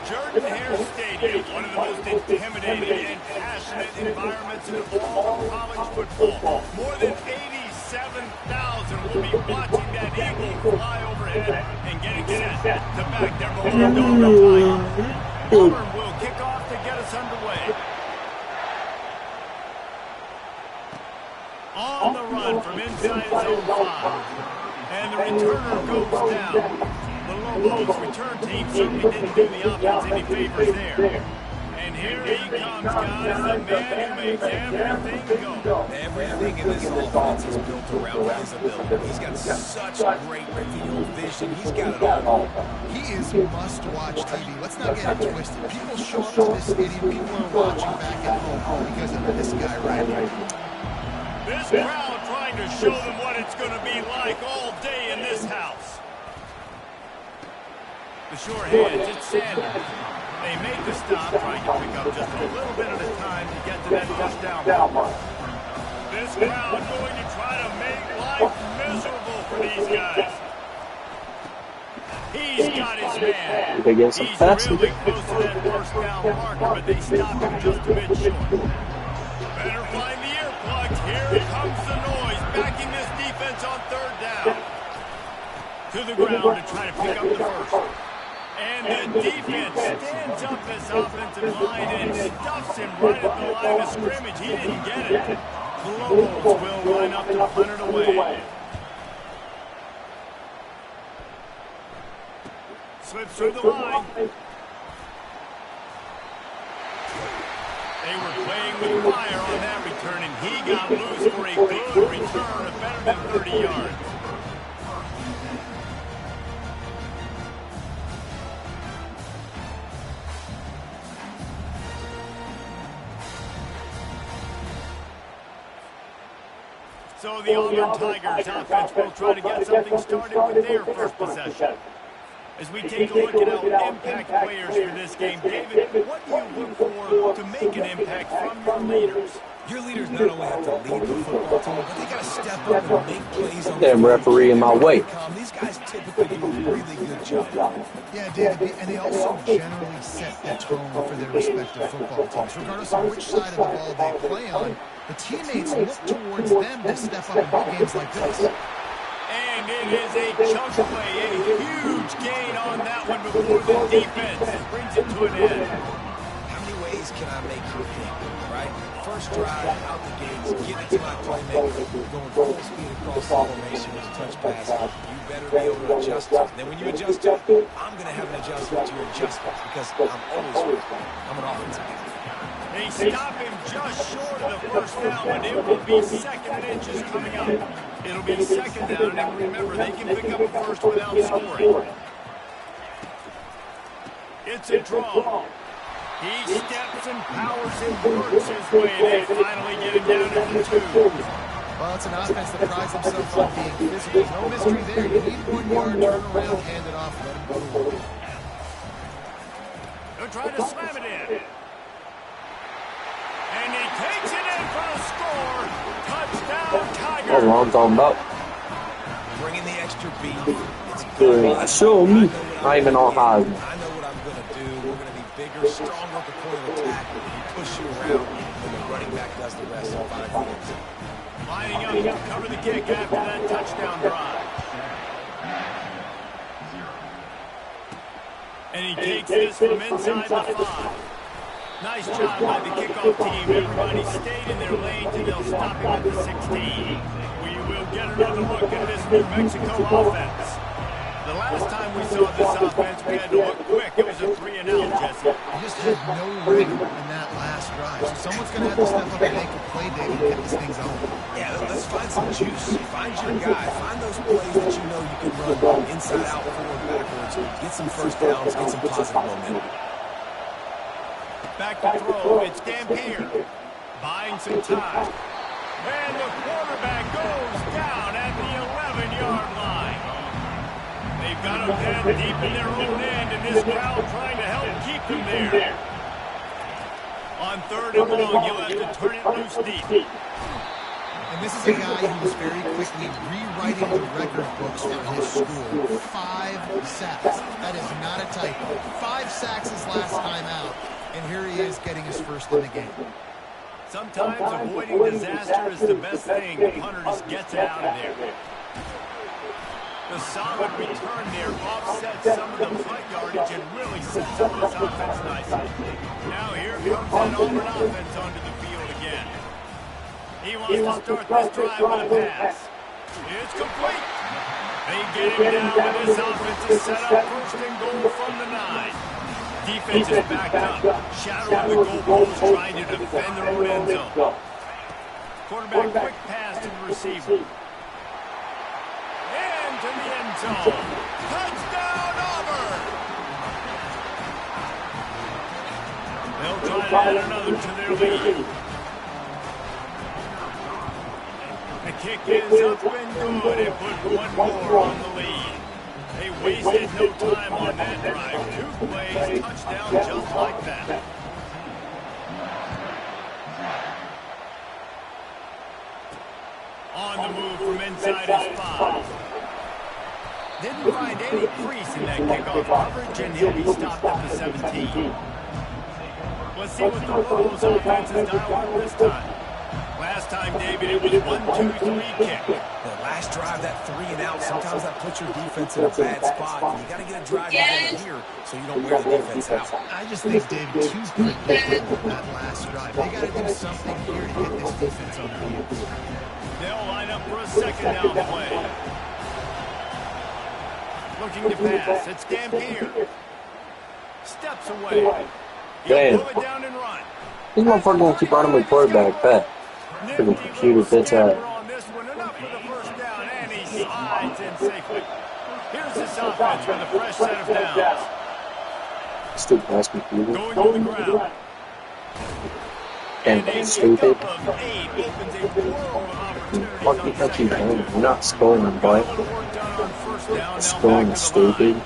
Jordan-Hare Stadium, one of the most intimidating and passionate environments in all of college football. More than 87,000 will be watching that eagle fly overhead and getting set to back their beloved Auburn Tigers. Auburn will kick off to get us underway. On the run from inside his own 5. And the returner goes down. The Lobos return team certainly didn't do the offense any favors there. And here he comes, guys, the man who makes everything go. Everything in this offense is built around his ability. He's got such great field vision. He's got it all. He is must-watch TV. Let's not get it twisted. People show up to this stadium. People are watching back at home because of this guy right here. This crowd trying to show them what it's going to be like all day in this house. The short hands, it's Sanders. They make the stop, trying to pick up just a little bit at a time to get to that touchdown mark. This crowd going to try to make life miserable for these guys. He's got his man. He's really close to that first down marker, but they stop him just a bit short. Better find the earplugs. Here comes the noise, backing this defense on third down. To the ground to try to pick up the first. And the defense stands up this offensive line and stuffs him right at the line of scrimmage. He didn't get it. The Lobos will line up to punt it away. Slips through the line. They were playing with fire on that return, and he got loose for a good return of better than 30 yards. So the Auburn Tigers offense will try to get something started with their first possession. As we take a look at our impact players for this game, David, what do you look for to make an impact from your leaders? Your leaders not only have to lead the football team, but they got to step up and make plays on the damn referee in my way. These guys typically do a really good job. Yeah, David, and they also generally set the tone for their respective football teams. Regardless of which side of the ball they play on, the teammates look towards them to step up in big games like this. And it is a chunk play, a huge gain on that one before the defense brings it to an end. How many ways can I make you think, right? First drive, out the gates, get it to my playmaker, going full speed across the formation with a touch pass. You better be able to adjust it. Then when you adjust it, I'm going to have an adjustment to your adjustment because I'm an offensive guy. They stop him just short of the first down, but it will be second and inches coming up. It'll be second down, and remember, they can pick up a first without scoring. It's a draw. He steps and powers and works his way, and they finally get him down at the 2. Well, it's an offense that prides themselves on being physical. There's no mystery there. You need 1 yard, turn around, hand it off, let him go to work. They'll try to slam it in. And he takes it in for a score. Touchdown, Tigers. That's what I'm talking about. Bringing the extra beat. It's good. Show me. Not even on high. I know what I'm going to do. We're going to be bigger, stronger at the point of attack. We push you around, and the running back does the rest in 5 minutes. Lining up to cover the kick after that touchdown drive. And he takes this from inside the 5. Nice job by the kickoff team. Everybody stayed in their lanes, and they'll stop him at the 16. We will get another look at this New Mexico offense. The last time we saw this offense, we had to look quick. It was a 3-and-out, Jesse. He just had no rhythm in that last drive. So someone's going to have to step up and make a play, David, and get these things on. Yeah, let's find some juice. Find your guy. Find those plays that you know you can run inside out, forward, backwards. Get some first downs. Get some positive momentum. Back to throw. It's Dampier. Buying some time. And the quarterback goes down at the 11-yard line. They've got him dead deep in their own end, and this crowd trying to help keep him there. On 3rd and long, you'll have to turn it loose deep. And this is a guy who was very quickly rewriting the record books for his school. 5 sacks. That is not a typo. 5 sacks his last time out, and here he is getting his first in the game. Sometimes avoiding disaster is the best thing. The punter just gets it out of there. The solid return there offsets some of the punt yardage and really sets up this offense nicely. Now here comes that Auburn offense onto the field again. He wants to start this drive with a pass. It's complete. They get him down, and this offense is set up first and goal from the 9. Defense is backed up, shadowing the goalpost, trying to defend their own end zone. Quarterback quick pass to the receiver. Into the end zone. Touchdown, Auburn! They'll try to add another to their lead. The kick is up and good. It put one more on the lead. They wasted no time on that drive. 2 plays, touchdown just like that. On the move from inside his 5. Didn't find any crease in that kickoff coverage, and he'll be stopped at the 17. Let's see what the Royals offense has dialed this time. Last time, David, it was 1-2-3 kick. The last drive, that 3 and out, sometimes that puts your defense in a bad spot. You got to get a drive together here so you don't wear the defense out. I just think, David, too predictable that last drive. They got to do something here to get this defense on their heels. They'll line up for a second down play. Looking to pass. It's Dampier. Steps away. Damn. Pull it down and run. This motherfucker won't keep running with quarterback. Bet. For the computer bitch out. On this one, enough for the first down, and he slides in safely. Here's this offense with a fresh set of downs. Stupid ass computer. Going to the ground. Damn, stupid. Fuck you, fuck you, man. You're not scoring, boy. Scoring, stupid.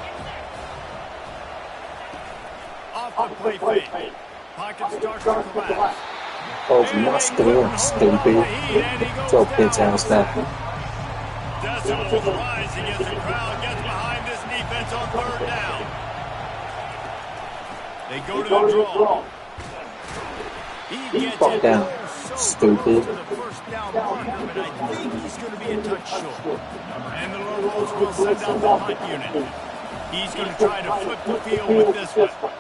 Off the play fake. Pocket starts to collapse. Oh, you're not scoring, stupid. Throw bitch ass back. Decibels rising as the crowd gets behind this defense on 3rd down. They go to the draw. He gets Fuck it down, so stupid. close to the first down marker, but I think he's going to be a touch short. And the Royals will send out the punt unit. He's going to try to flip the field with this one.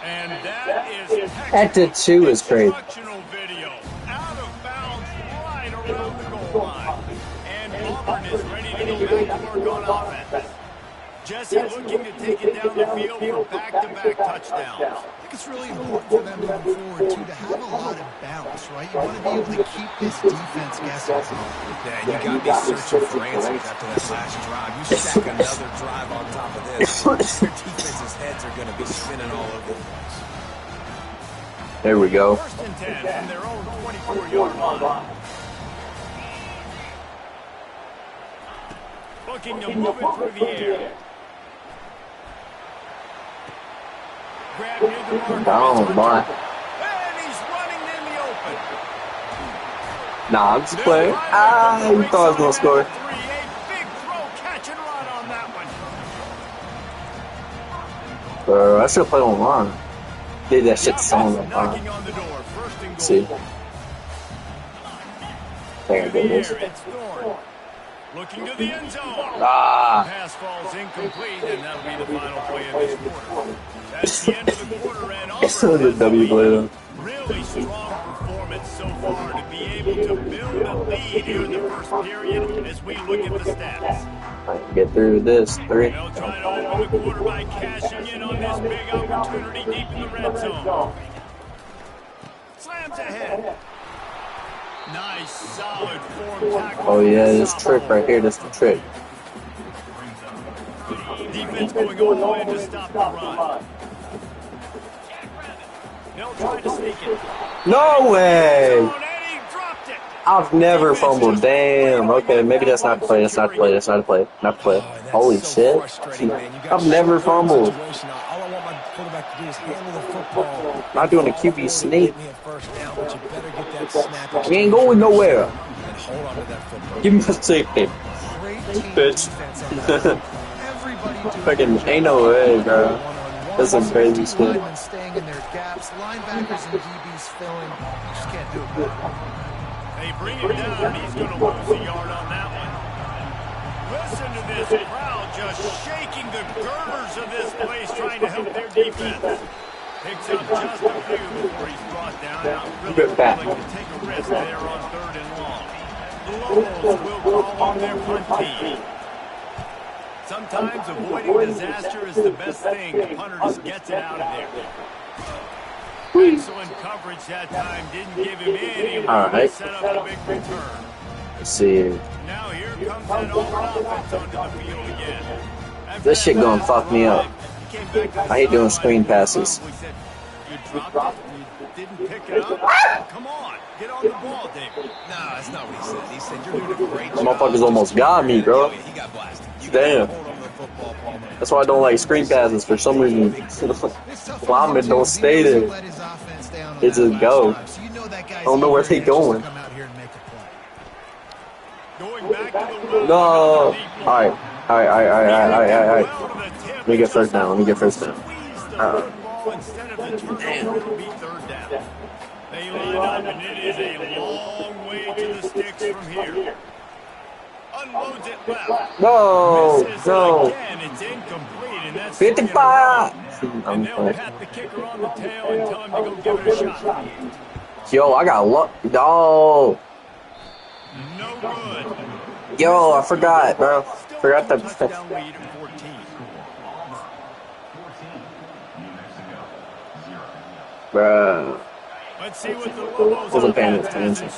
And that is That did too is great. instructional video. Out of bounds right around the goal line. And Auburn is ready to go back to work on offense. Jesse looking to take it down the field for back-to-back touchdowns. I think it's really important for them moving forward, too, to have a lot of balance, right? You want to be able to keep this defense guessing. Yeah, you got me searching for answers after that last drive. You stack another drive on top of this. Your defense's heads are going to be spinning all over the place. There we go. 1st and 10 from their own 24-yard line. Looking to move it through the air. Grab near the marker. Down, boy. And he's running in the open. Nah, I'm just playing. You thought I was gonna score. A big throw, catch and run on that one. Bro, I should have played online. Did that shit song on Knocking on the door. 1st and goal. See. There it is. It's Thorne. Looking to the end zone. Pass falls incomplete, and that'll be the final play of this quarter. That's the end of the quarter, and Auburn The W play. really strong performance so far to be able to build a lead here in the first period as we look at the stats. I can get through this. 3. They'll try to open the quarter by cashing in on this big opportunity deep in the red zone. Slams ahead. Nice, solid form tackle. Oh yeah, this trick right here, this is the trick. Defense going all the way to stop the run. They'll try to sneak it. No way! And he dropped it. I've never fumbled. Damn. Okay, maybe that's not the play. That's not the play. That's not the play. Not the play. Holy shit. I've never fumbled. All I want my quarterback to do is handle the football. Not doing a QB sneak. We ain't going nowhere. And hold on to that football. Give me the safety. Bitch. Fucking ain't no way, bro. That's some crazy shit. Staying in their gaps, linebackers and DBs filling. You just can't do it. They bring him down. He's going to lose a yard on that one. Listen to this crowd just shaking the girders of this place, trying to help their defense. Picks up just a few before he's brought down. Not really willing to take a risk there on 3rd and long. The Lobos will call on their punt team. Sometimes avoiding disaster is the best thing. The punter just gets it out of there. Excellent coverage that time. Didn't give him any room to set up a big return. Let's see. Now here comes that Auburn offense onto the field again. This shit gonna fuck me up. I hate doing screen passes. You dropped it. You didn't pick it up. Come on. Get on the ball, David. No, that's not what he said. He said you're doing a great job. Motherfuckers almost got me, bro. He got blasted. Damn. That's why I don't like screen passes for some reason. Linemen don't stay there. They just go. I don't know where they going. No. Alright. Let me get first down. They line up, and it is a long way to the sticks from here. Unloads it left. No. Again, it's incomplete, and that's 55. And they'll pat the kicker on the tail and tell him to go give it a shot. Yo, I got luck. No. No good. Yo, I forgot, bro. Forgot the touchdown lead at 14. Bruh. Let's see what the Lobos Wasn't paying attention.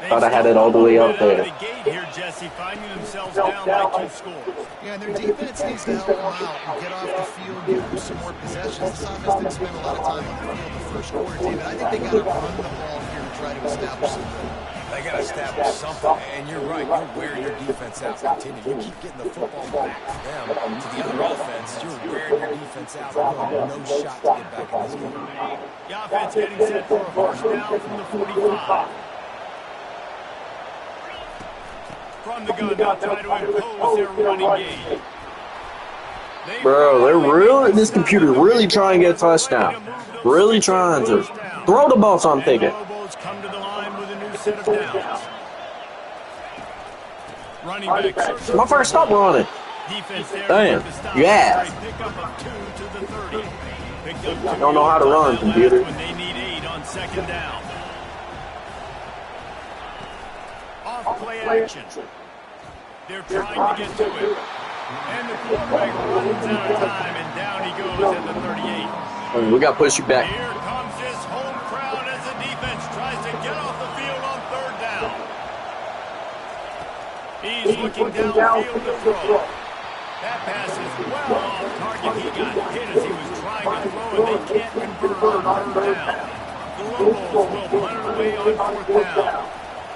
Thought I had it all the way up there. Here, Jesse, finding themselves down by 2 scores. Yeah, and their defense needs to help them out and get off the field, give them some more possessions. This offense didn't spend a lot of time on the field in the first quarter, David. I think they got to run the ball here to try to establish some rhythm. They got to establish something, and you're right. You're wearing your defense out. Continue. You keep getting the football back to them, to the other offense. You're wearing your defense out. You have no shot to get back in this game. The offense getting set for a first down from the 45. From the gun, they'll try to impose their running game. Bro, they're really, this computer really trying to get a touchdown. Really trying to throw the ball so I'm thinking. Come to the line with a new set of downs. Running back. My first stop running. Damn. Yeah. I don't know how to run, computer. When they need 8 on 2nd down. Off play action. They're trying to get to it. And the quarterback runs out of time, and down he goes at the 38. We got to push you back. Here comes this home crowd as the defense tries to get off the field on 3rd down. He's looking downfield to throw. That pass is well off target. He got hit as he was trying to throw, and they can't convert on 3rd down. The Lobos will punt it away on 4th down.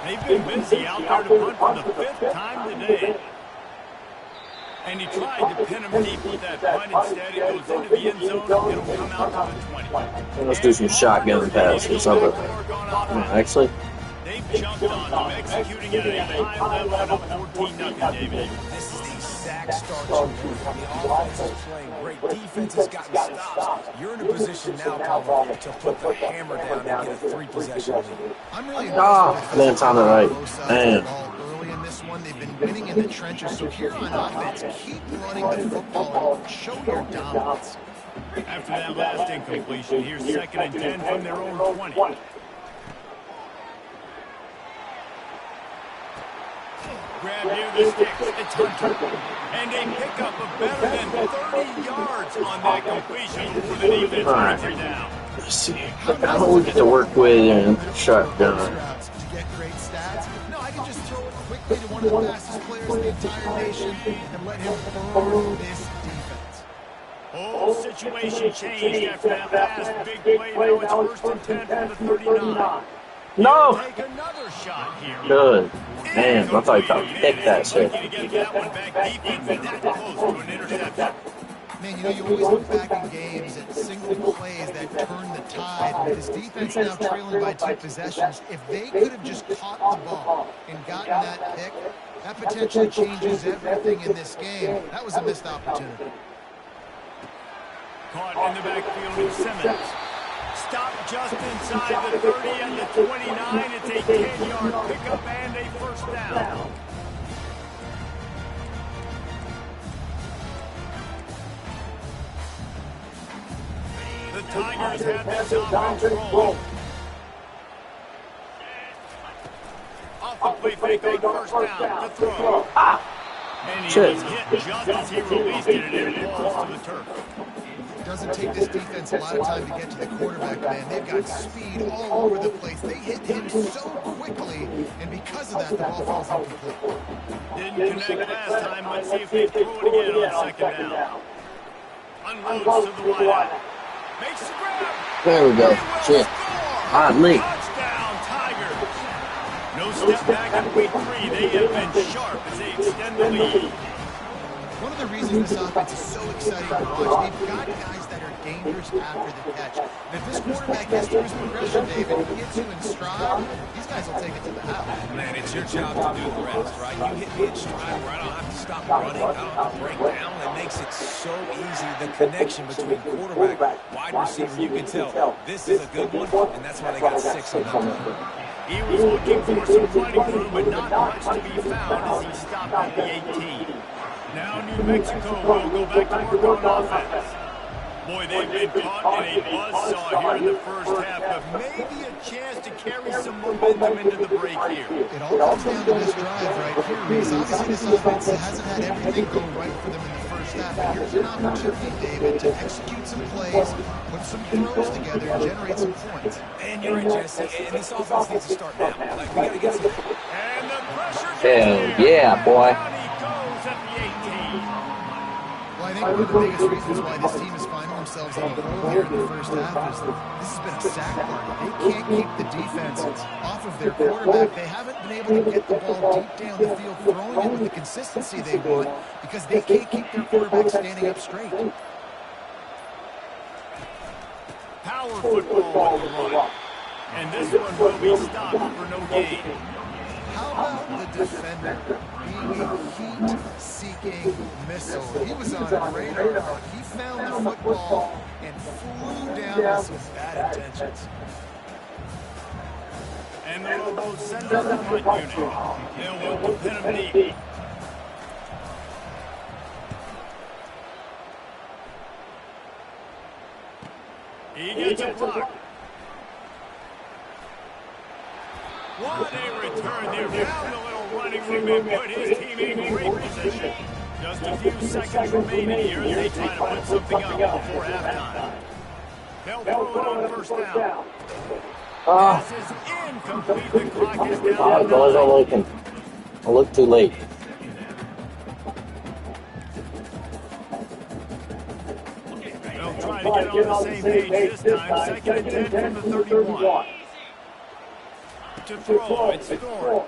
They've been busy out there to punt for the 5th time today. And he tried to pin him deep with that punt. Instead, it goes into the end zone. It'll come out to the 20. Let's do some shotgun pass or something. Actually. They've jumped on him, executing at a high level and up 14-0, David. This is the exact start you want. The offense is playing great. Defense has gotten stops. You're in a position now, Palmer, to put the hammer down and get a 3-possession lead. I'm really then time it right. Man. Early in this one, they've been winning in the trenches. So here on offense, keep running the football and show your dominance. After that last incompletion, here's 2nd and 10 from their own 20. Grab near the sticks, it's Hunter. And a pickup of better than 30 yards on that completion before the defense brings it down. Let's see. How do we get to work with and shotgun? To get great stats? No, I can just throw it quickly to one of the fastest players in the entire nation and let him burn this defense. Whole situation changed after that last big play. Now it's 1st and 10 from the 39. No! Take another shot here. Good. Man, I thought you thought pick that shit. Get that one back deep and that close to an interception. Man, you know, you always look back in games at single plays that turn the tide. With this defense now trailing by 2 possessions, if they could have just caught the ball and gotten that pick, that potentially changes everything in this game. That was a missed opportunity. Caught in the backfield of Simmons. Stopped just inside the 30 and the 29. It's a 10-yard pickup and a first down. The Tigers have this offense rolling. Off the play fake on first down to throw. And he was hit just as he released it, and it falls to the turf. It doesn't take this defense a lot of time to get to the quarterback, man. They've got speed all over the place. They hit him so quickly, and because of that, the ball falls incomplete. Didn't connect last time. Let's see if they throw it again on second down. Unloads to the wideout. Makes the grab. There we go. Shit. Oddly. Touchdown, Tigers. No step back in week 3. They have been sharp as they extend the lead. One of the reasons this offense is so exciting to watch, they've got guys that are dangerous after the catch. And if this quarterback gets through his progression, David, he gets you in stride, these guys will take it to the house. Man, it's your job to do the rest, right? You hit me in stride where I don't have to stop running, I don't have to break down. It makes it so easy. The connection between quarterback, wide receiver, you can tell this is a good one, and that's why they got 6 on that play. He was looking for some running room, but not much to be found as he stopped at the 18. Now New Mexico will go back to work on offense. Boy, they've been caught in a buzzsaw here in the first half, but maybe a chance to carry some momentum into the break here. It all comes down to this drive right here, Reese. Obviously, this offense hasn't had everything go right for them in the first half, but here's an opportunity, David, to execute some plays, put some throws together, and generate some points. And you're right, Jesse, and this offense needs to start now. Like, we got to get some... And the pressure Hell yeah, boy. down he goes at the 18. Well, I think one of the biggest reasons why this team is finding themselves in the hole here in the first half is that this has been a sack party. They can't keep the defense off of their quarterback. They haven't been able to get the ball deep down the field, throwing it with the consistency they want because they can't keep their quarterback standing up straight. Power football with the run. And this one will be stopped for no gain. How about the defender being a heat-seeking missile? He was on a radar, but he found the football and flew down with some bad intentions. And the Lobos send out the punt unit. They'll look to pin him deep. He gets a block. What a return there. Found a little running room and put his team in great position. Just a few seconds remaining here as they try to put something up before halftime. They'll throw it on first down. This is incomplete. The clock is down. I look too late. They'll try to get on the same page this time. Second and 10 from the 31. To throw, it's Thorne.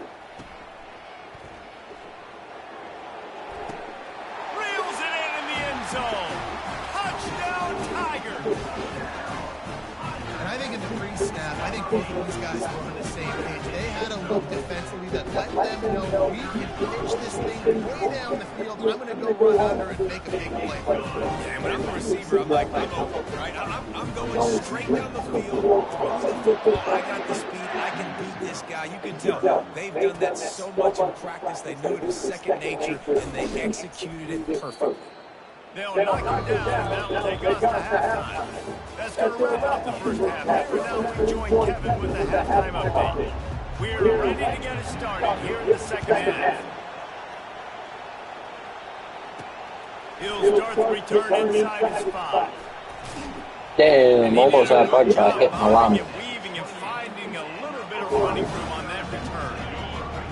Reels it in the end zone. Touchdown, Tigers. And I think in the pre-snap, I think both of these guys were on the same page. They had a look defensively that let them know we can pitch this thing way down the field. I'm going to go run under and make a big play. Yeah, and when I'm the receiver, I'm like, I'm open, right? I'm going straight down the field, throwing the football. I got the speed. I can beat this guy. You can tell they've done that so much in practice. They knew it was second nature, and they executed it perfectly. They'll knock him down, and that'll take us to halftime. That's going to wrap up the first half. After now, we join Kevin with the halftime update. We're ready to get it started here in the second half. He'll start the return inside his 5. Damn, almost had bugs by hitting my line. Weaving and finding a little bit of running room on that return.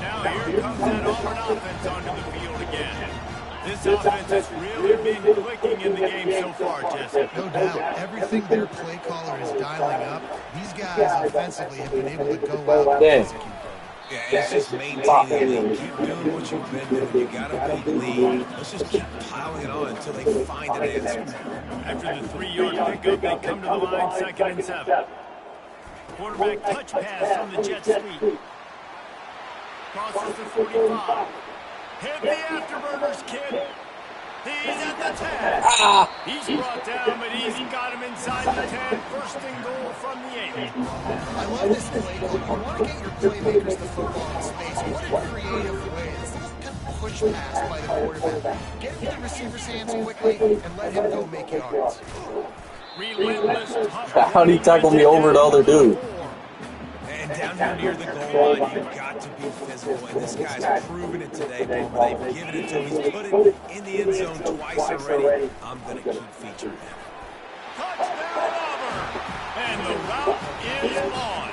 Now here comes that Auburn offense onto the field again. This offense has really been clicking in the game so far, Jesse. No doubt. Everything their play caller is dialing up, these guys offensively have been able to go out and execute. Yeah, it's just maintaining the lead. Keep doing what you've been doing. You got a big lead. Let's just keep piling it on until they find an answer. After the 3-yard pickup, they come to the line, 2nd and 7. Quarterback touch pass on the jet sweep. Crosses the 45. Hit the afterburners, kid. He's at the 10. He's brought down, but he's got him inside the 10. 1st and goal from the 8. I love this play call. You want to get your playmakers the football in space. What a creative way. It's a little kind of push pass by the quarterback. Get it to the receiver's hands quickly and let him go make yards. Relentless, tough. How'd he tackle me over the other dude? And down here near the goal line, you've got to be physical. And this guy's proven it today, Palmer. They've given it to him. He's put it in the end zone twice already. I'm going to keep featuring him. Touchdown, Auburn. And the route is on.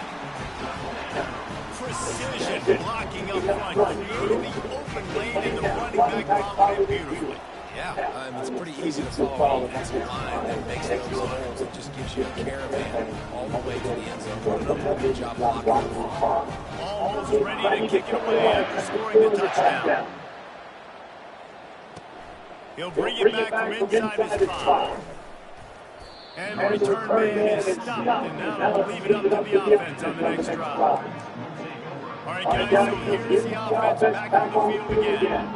Precision blocking up front. Creating the open lane, and the running back followed it beautifully. Yeah, it's pretty easy to follow an offensive line that makes those holes. It just gives you a caravan all the way to the end zone. What another good job blocking. Almost ready to kick it away after scoring the touchdown. He'll bring it back from inside his 5. And the return man is stopped, and now they'll leave it up to the offense on the next drive. All right, guys, so here's the offense back on the field again.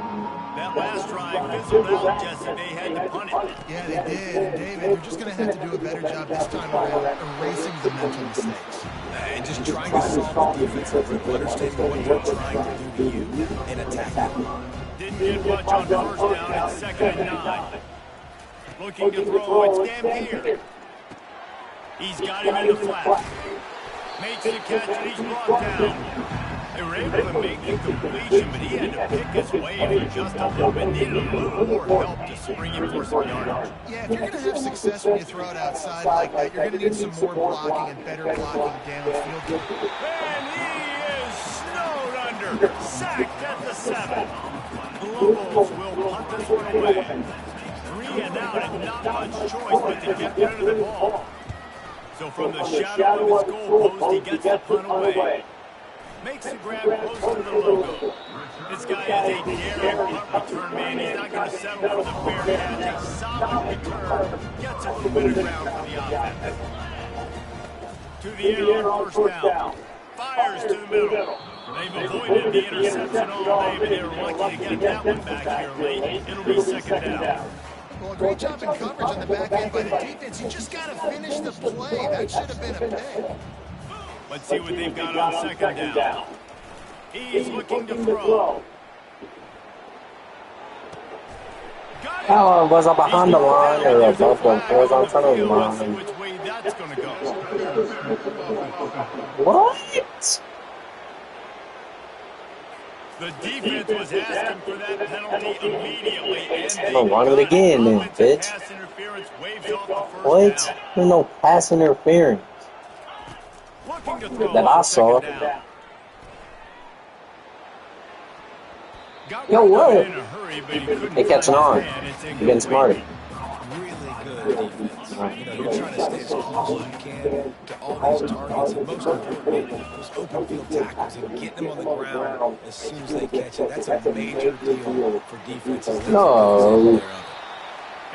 That last drive fizzled out, Jesse. They had to punt it. Yeah, they did. And David, they're just going to have to do a better job this time around erasing the mental mistakes. And just trying to solve the defensive grip, understanding what they're trying to do to you and attack you. Didn't get much on 1st down. It's 2nd and 9. Looking to throw. It's Dampier. He's got him in the flat. Makes the catch, and he's brought down. They were able to make the completion, but he had to pick his way for just a little bit. Needed a little more help to spring him for some yardage. Yeah, if you're going to have success when you throw it outside like that, you're going to need some more blocking and better blocking downfield. And he is snowed under. Sacked at the 7. The Lobos will punt this one away. 3 and out, and not much choice but to get rid of the ball. So from the shadow of his goal post, he gets the punt away. Makes the grab close to the logo. This guy is a daring punt return man. He's not going to settle for the fair catch. A solid return. Gets a little bit of ground for the offense. To the air on 1st down. Fires to the middle. They've avoided the interception all day, but they were lucky to get that one back here late. It'll be 2nd down. Well, great job in coverage on the back end by the defense. You just got to finish the play. That should have been a pick. Let's see what they've got on 2nd down. He's looking to throw. Oh, was I behind the line or above them? Or was I in front of the line? Which way that's going to go. What? The defense was asking for that penalty immediately. And Oh, run it again then, bitch. pass interference waves off the 1st What? down. There's no pass interference Looking to throw that I on saw. 2nd down. Got Yo, rid of what? it in a hurry, but he couldn't They catching find on. his man. It's You're getting incomplete. smarter. Really good defense. You know, you're trying to stay as close as you can to all these targets, and most importantly, those open field tackles and getting them on the ground as soon as they catch it. That's a major deal for defenses. No.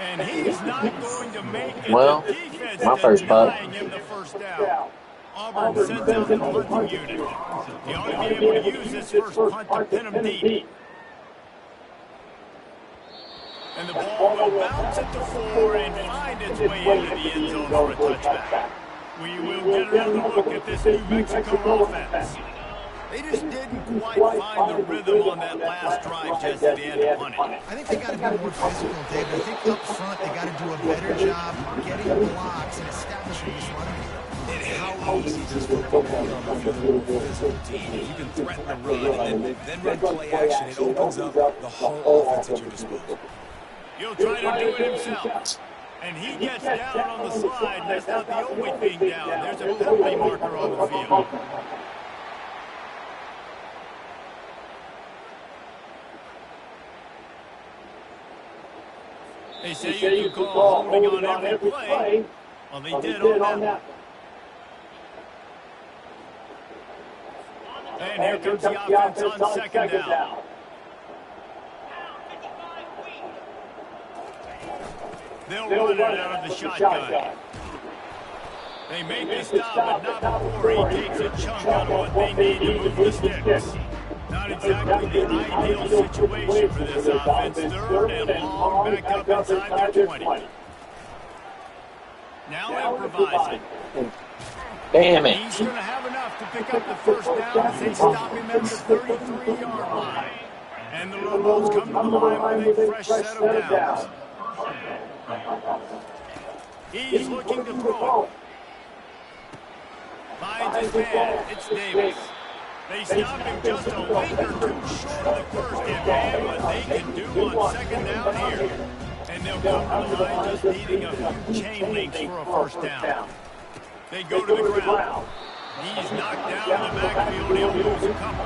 And he's not going to make it. Well, The defense my first putt. denying him the 1st down. Auburn sends out the punting unit. He ought to be able to use this first punt to pin him deep. And the ball will bounce at the 4 and find its way into the end zone for a touchback. We will get another look at this New Mexico offense. They just didn't quite find the rhythm on that last drive just at the end of punting. I think they got to be more physical, David. I think up front they got to do a better job getting blocks and establishing this running game. And how easy is this football to get on the field with a physical team? You can threaten the run and then run play action. It opens up the whole offense at your disposal. He'll try to do it himself. And he gets down on the slide. That's not the only thing down. There's a penalty marker on the field. They say you can call holding on every play. Well, they did on that. And here comes the offense on second down. They'll run it out of the shotgun. They make the stop, but not before he takes a chunk out of what they need to move the sticks. Not exactly the ideal situation for this offense. Third and long, back up inside their 20. Now improvising. Damn it. He's going to have enough to pick up the first down as they stop him at the 33-yard line. And the Lobos come to the line with a fresh set of downs. He's looking to throw it. Finds his man. It's Davis. They stop him just a link or two short of the first, and man, what they can do on second down here. And they'll come to the line just needing a few chain links for a first down. They go to the ground. He's knocked down in the backfield. He'll lose a couple.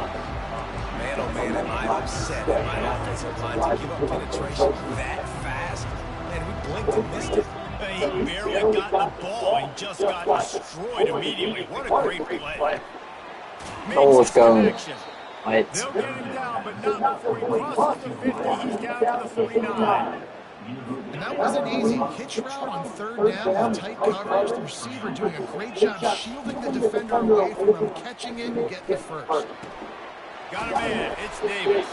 Man, oh man, am I upset at my offensive line to give up penetration that fast? Man, we blinked and missed it. He barely got the ball. He just got destroyed immediately. What a great play. Oh, let's go. They'll get him down, but not before he crosses the 50. He's down to the 49. And that wasn't easy. Hitch route on third down with tight coverage. The receiver doing a great job shielding the defender away from him, catching it and getting the first. Got a man. It's Davis.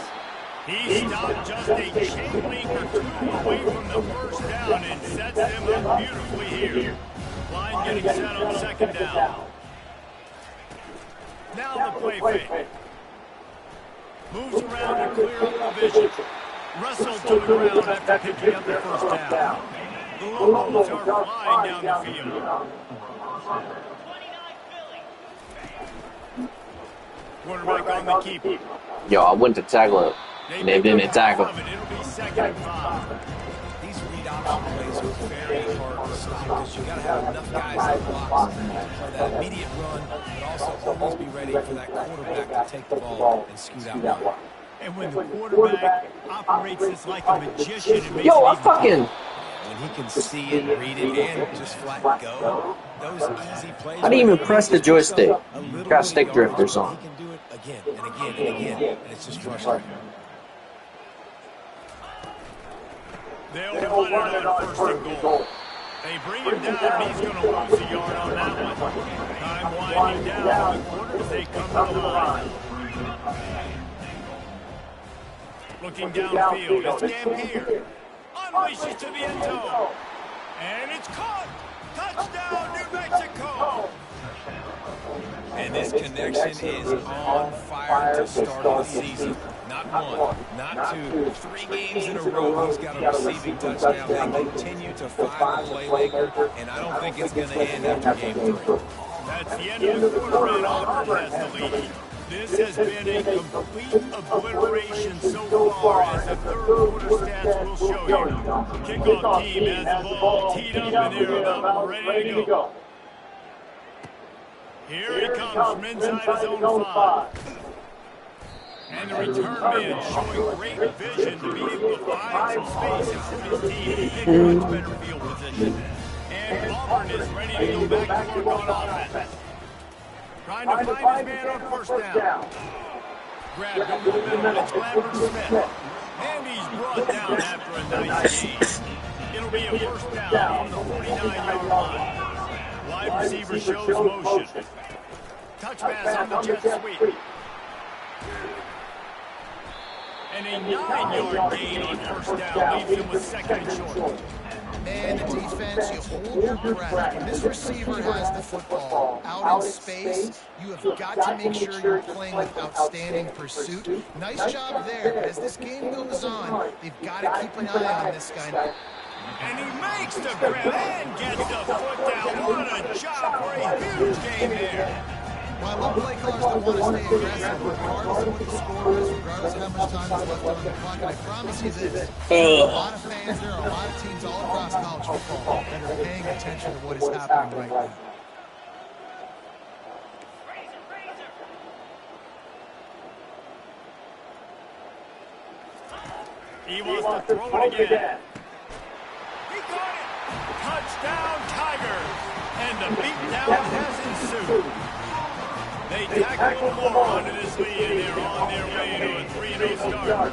He stopped just a chain link or two away from the first down and sets them up beautifully here. Line getting set on second down. Now the play fake. Moves around to clear up the vision. Wrestled to the ground after picking up the first down. The Lobos are flying down the field. Quarterback on the keeper. Yo, I went to tackle it, and they didn't tackle. It'll be second and 5. These read option plays are very hard to stop because you got to have enough guys in blocks for that immediate run, but also always be ready for that quarterback to take the ball and scoot out wide. And when the quarterback operates this like a magician, it makes Yo, I it fucking... When he can see it, read it, and just flat go, those easy plays. I didn't even press the joystick. Got stick drift or something. He can do it again and again and again, and it's just frustrating. They'll run it on first and goal. They bring him down, and he's going to lose a yard on that one. Time winding down the corner as they come to the line. Looking downfield, it's Gambier. Unleashes to the end zone. And it's caught. Touchdown, New Mexico. And this connection is on fire to start the season. Not one, not two, 3 games in a row he's got a receiving touchdown. They continue to fire the playmaker, and I don't think it's going to end after game 3. That's the end of the quarter, and Auburn has the lead. This has been a complete obliteration so far, as the third quarter stats will show you. Kickoff team has the ball teed up, and they're about ready to go. Here he comes from inside his own 5. And the return man showing great vision to be able to find some space and put his team in much better field position. And Auburn is ready to go back to work on offense. Trying to find his man on first down. Grabbed over the middle, it's Lambert Smith. And he's brought down after a nice gain. It'll be a first down on the 49-yard line. Wide receiver shows motion. Touch pass on the jet sweep. And a 9-yard gain on first down leaves him with second and short. Man, the defense, you hold your breath. When this receiver has the football out in space, you have got to make sure you're playing with outstanding pursuit. Nice job there, but as this game goes on, they've got to keep an eye on this guy. And he makes the grab and gets the foot down. What a job for a huge game there. Well, I love play callers that want to stay aggressive, regardless of what the score is, regardless of how much time is left on the clock. And I promise you this, there are a lot of fans, there are a lot of teams all across college football that are paying attention to what is happening right now. He wants to throw it again. He got it. Touchdown, Tigers. And the beatdown has ensued. They tack a little more onto this lead, and they're on their way to a 3-0 start.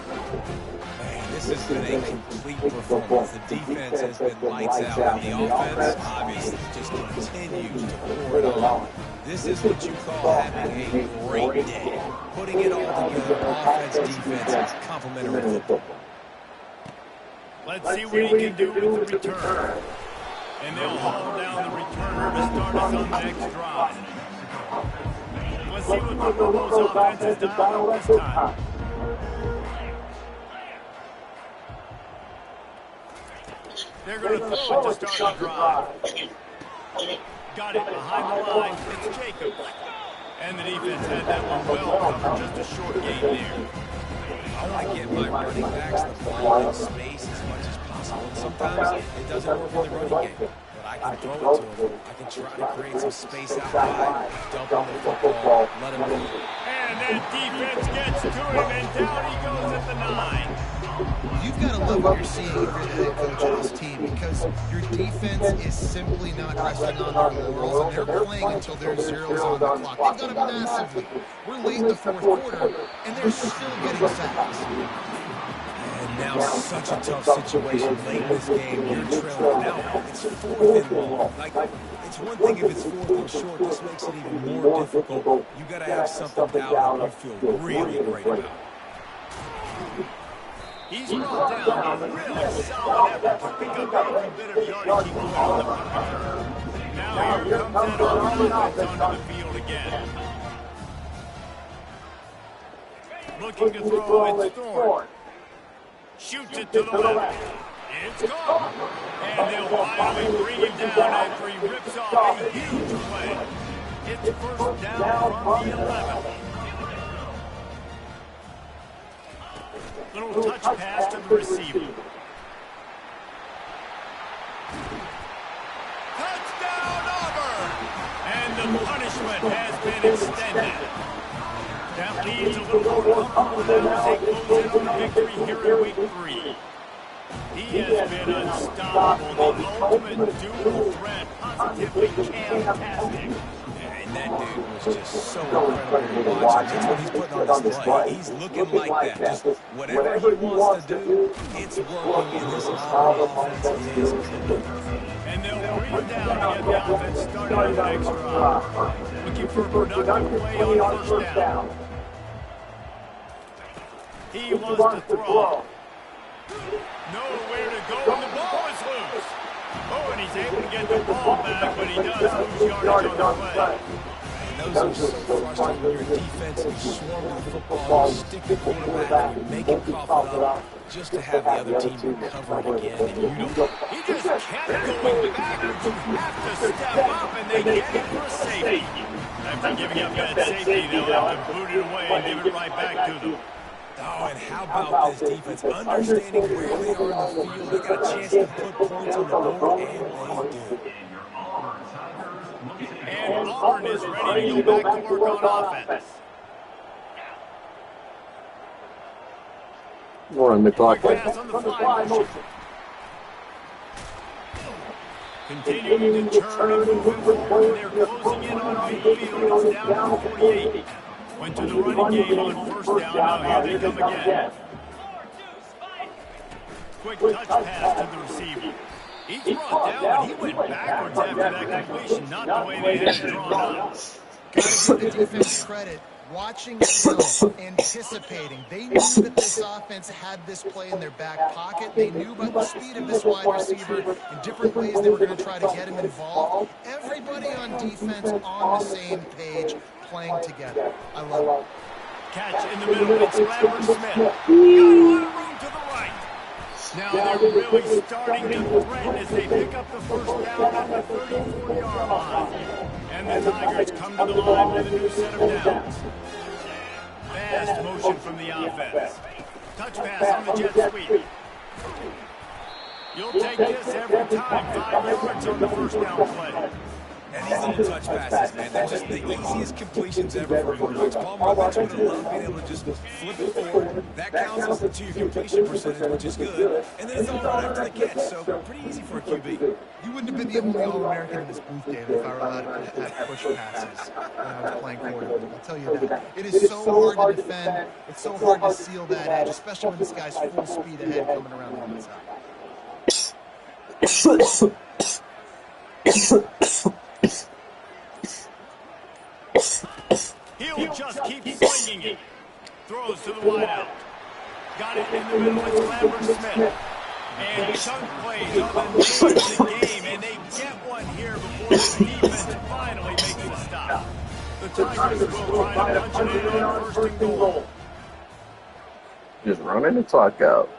Man, this has been a complete performance. The defense has been lights out, and the offense obviously just continues to pour it on. This is what you call having a great day. Putting it all together, offense, defense, and complementary football. Let's see what he can do with the return. And they'll haul down the returner to start us on the next drive. Let's see what the Bulldogs offense has done this time. They're going to throw it to start the drive. Got it behind the line. It's Jacobs. And the defense had that one well covered. Just a short gain there. I want to get my running backs the ball in space as much as possible. And sometimes it doesn't work in the running game. But I can throw it to them. I can try to create some space out wide, dump on the football, let him go. And that defense gets to him, and down he goes at the 9. You've got to love what you're seeing if you're the head coach of this team, because your defense is simply not resting on their laurels, and they're playing until there's zeros on the clock. They've done it massively. We're late in the fourth quarter, and they're still getting sacks. And now such a tough situation late in this game. You're trailing. Now it's 4th and long. Like, it's one thing if it's 4th and short. This makes it even more difficult. You got to have something down that you feel really great about. He's brought down a really solid effort to pick up every bit of yardage he can on the return. Now here comes that offense onto the field again. Looking to throw, it's Thorne. Shoots it to the left. It's gone. And they'll finally bring him down after he rips off a huge play. It's first down from the 11. Little touch pass to the receiver. Touchdown, Auburn! And the punishment has been extended. That leads a little more comfortable as they close in on the victory here in week 3. He has been unstoppable, the ultimate dual threat, positively fantastic. And that dude was just so incredible to watch. That's what he's putting on display. He's looking like that. Just whatever he wants to do, it's working, and this offense is clicking. And they'll bring down to get the offense started on the next drive. Looking for a productive play on first down. He wants to throw. Nowhere to go, and the ball is loose. Oh, and he's able to get the ball back, but he does lose yardage on the play. And those are so frustrating when your defense is swarming the football, you stick the quarterback, and you make him cough it up, just to have the other team recover it again, and you don't. He just kept going backwards. You have to step up, and they get him for a safety. After giving up that safety, they'll have to boot it away and give it right back to them. Oh, and how about this defense? Understanding where they are in the field, they got a chance to put points on the board, and they do. And Auburn is ready to go back to work on offense. We're on the clock. Pass on the fly motion. Continuing to turn and move forward. They're closing in on midfield. It's down to 48. Went to the running game on first down. Now here they come again. Quick touch pass to the receiver. He's brought down, but he went backwards after that completion, not the way they had it drawn up. Gotta give the defense credit. Watching film, anticipating. They knew that this offense had this play in their back pocket. They knew about the speed of this wide receiver. In different ways they were going to try to get him involved. Everybody on defense on the same page, playing together. I love it. Catch in the middle, it's Lambert Smith. Got a lot of room to the right. Now they're really starting to threaten as they pick up the first down at the 34-yard line. And the Tigers come to the line with a new set of downs. Fast motion from the offense. Touch pass on the jet sweep. You'll take this every time. 5 yards on the first down play. And these little touch passes, man, they're just the easiest completions ever for quarterbacks. Palmer Lynch would have loved being able to just flip it forward. That counts to your completion percentage, which is good. And then it's all right after the catch, so pretty easy for a QB. You wouldn't have been the only All-American in this booth, David, if I were allowed to have push passes when I was playing quarterback. I'll tell you that. It is so hard to defend. It's so hard to seal that edge, especially when this guy's full speed ahead coming around the inside. He'll just keep slinging it. Throws to the wideout. Got it in the middle. It's Lambert-Smith. And chunk plays are the name of the game, and they get one here before the defense finally makes a stop. The Tigers will try to punch it in on 1st and goal. Just running the clock out.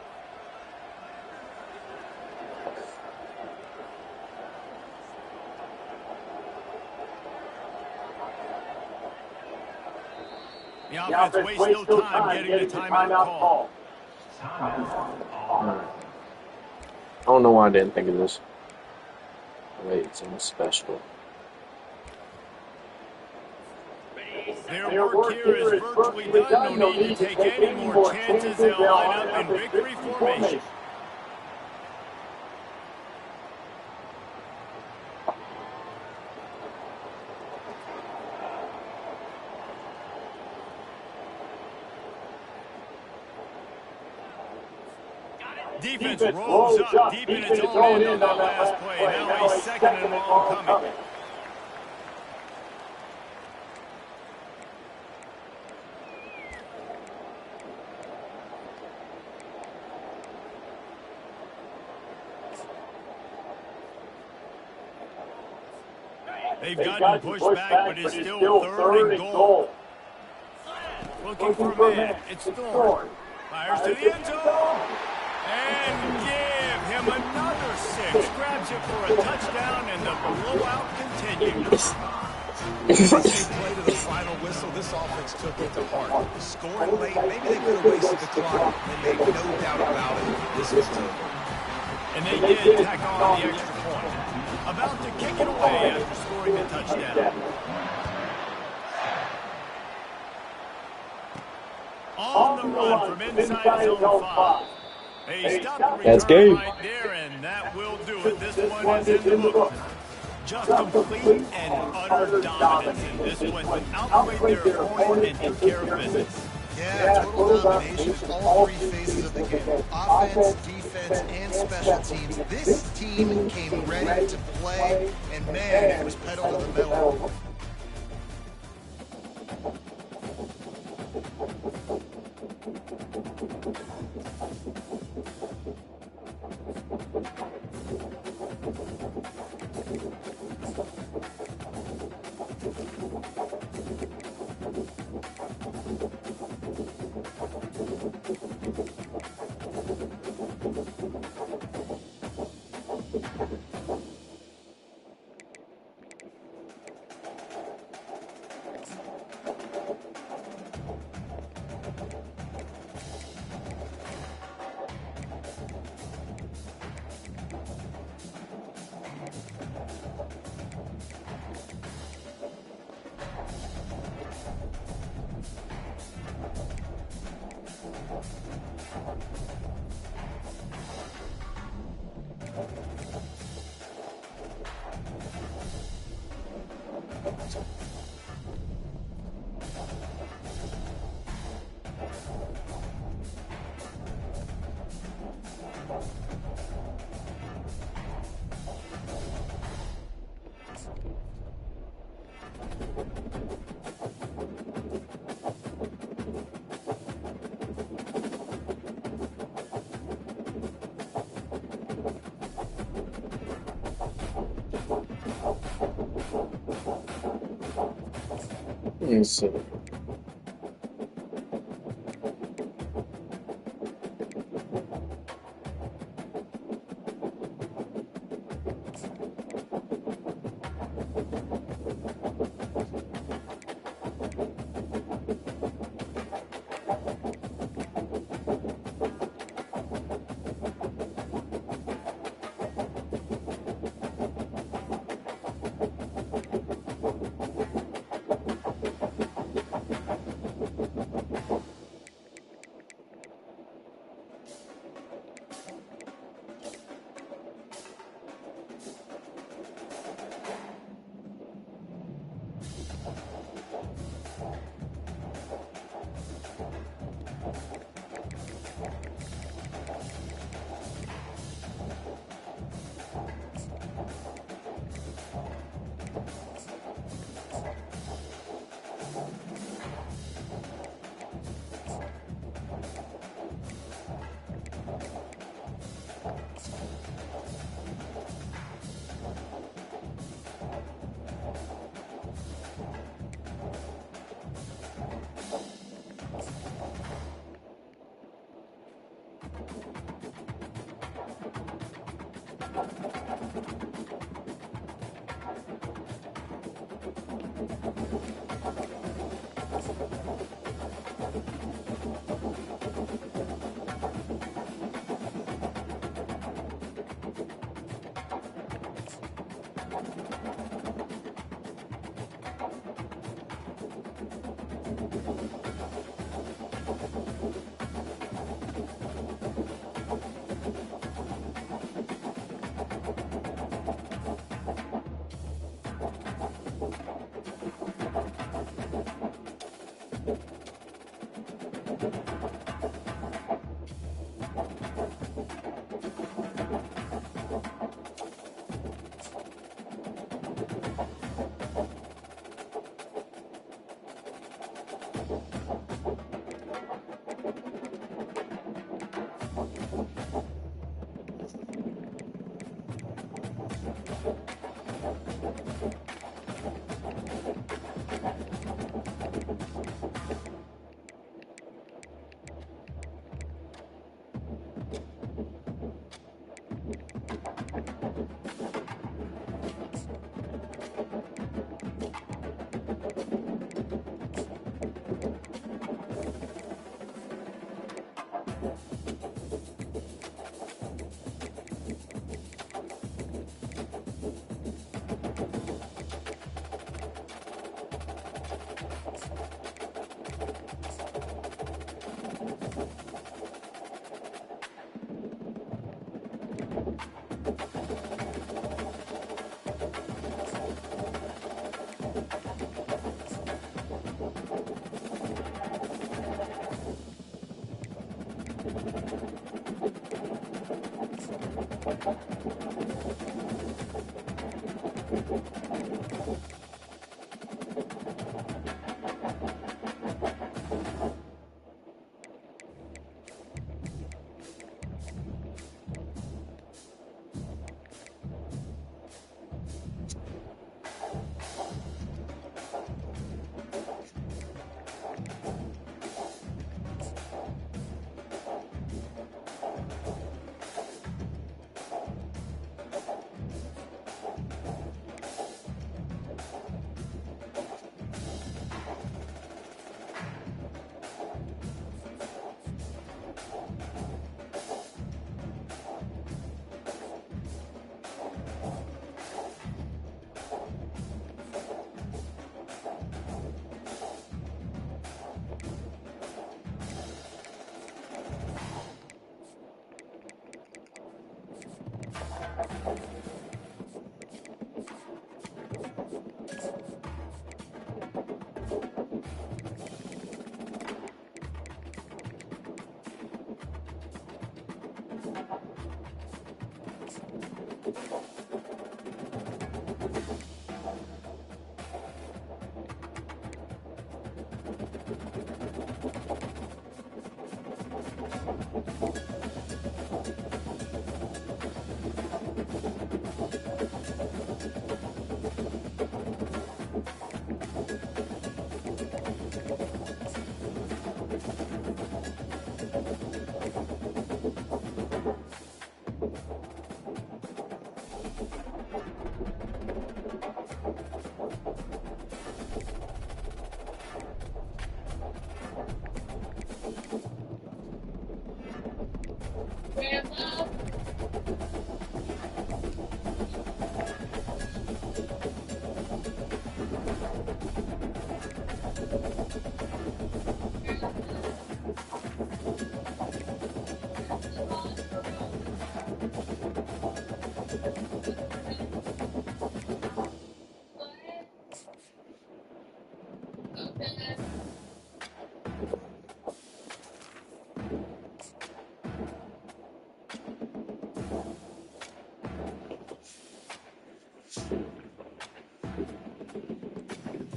The offense wastes no time getting the timeout call. I don't know why I didn't think of this. Wait, it's something special. Their work here is virtually done. No need to take any more chances. They'll line up in victory formation. Defense rolls up deep in its own end on that last play. Now a 2nd and long coming. They've gotten pushed back, but it's still 3rd and goal. Looking for a man. It's Thorne. Fires to the end zone. And give him another 6. Grabs it for a touchdown, and the blowout continues. As they play to the final whistle, this offense took it to heart. Scoring late, maybe they could have wasted the clock. They made no doubt about it. This was over. And they did tack on the extra point. About to kick it away after scoring the touchdown. On the run from inside zone 5. They stop the return right there, and that will do it. This one is in the books. Just complete and utter dominance in this one. Outplayed their opponent and took care of business. Yeah, total domination, all 3 phases of the game. Offense, defense, and special teams. This team came ready to play, and man, it was pedal to the metal. Yes.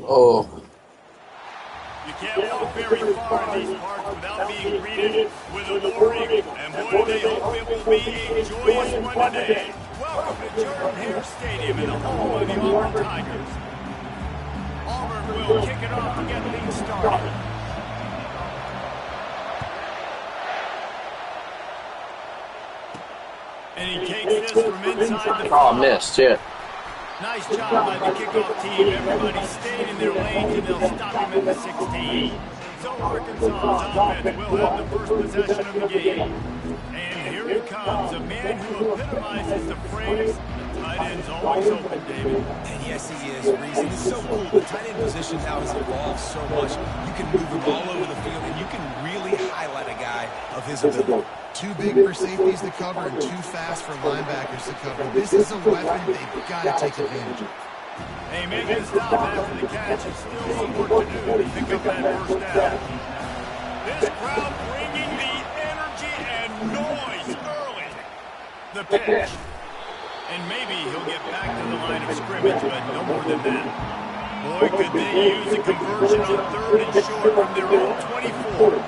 Oh. You can't walk very far in these parts without being greeted with a war eagle. And boy, do they hope it will be a joyous one today. Welcome to Jordan-Hare Stadium in the home of the Auburn Tigers. Auburn will kick it off to get things started. And he takes this from inside the Oh, missed, yeah. Nice job by the kickoff team. Everybody stayed in their lanes, and they'll stop him at the 16. So Arkansas's offense will have the first possession of the game. And here he comes, a man who epitomizes the phrase, the tight end's always open, David. And yes, he is, Reese. It's so cool. The tight end position now has evolved so much. You can move him all over the field, and you can really highlight a guy of his ability. Too big for safeties to cover and too fast for linebackers to cover. This is a weapon they've got to take advantage of. Hey, making a stop after the catch is still some work to do to pick up that first down. This crowd bringing the energy and noise early. The pitch. And maybe he'll get back to the line of scrimmage, but no more than that. Boy, could they use a conversion on 3rd and short from their own 24.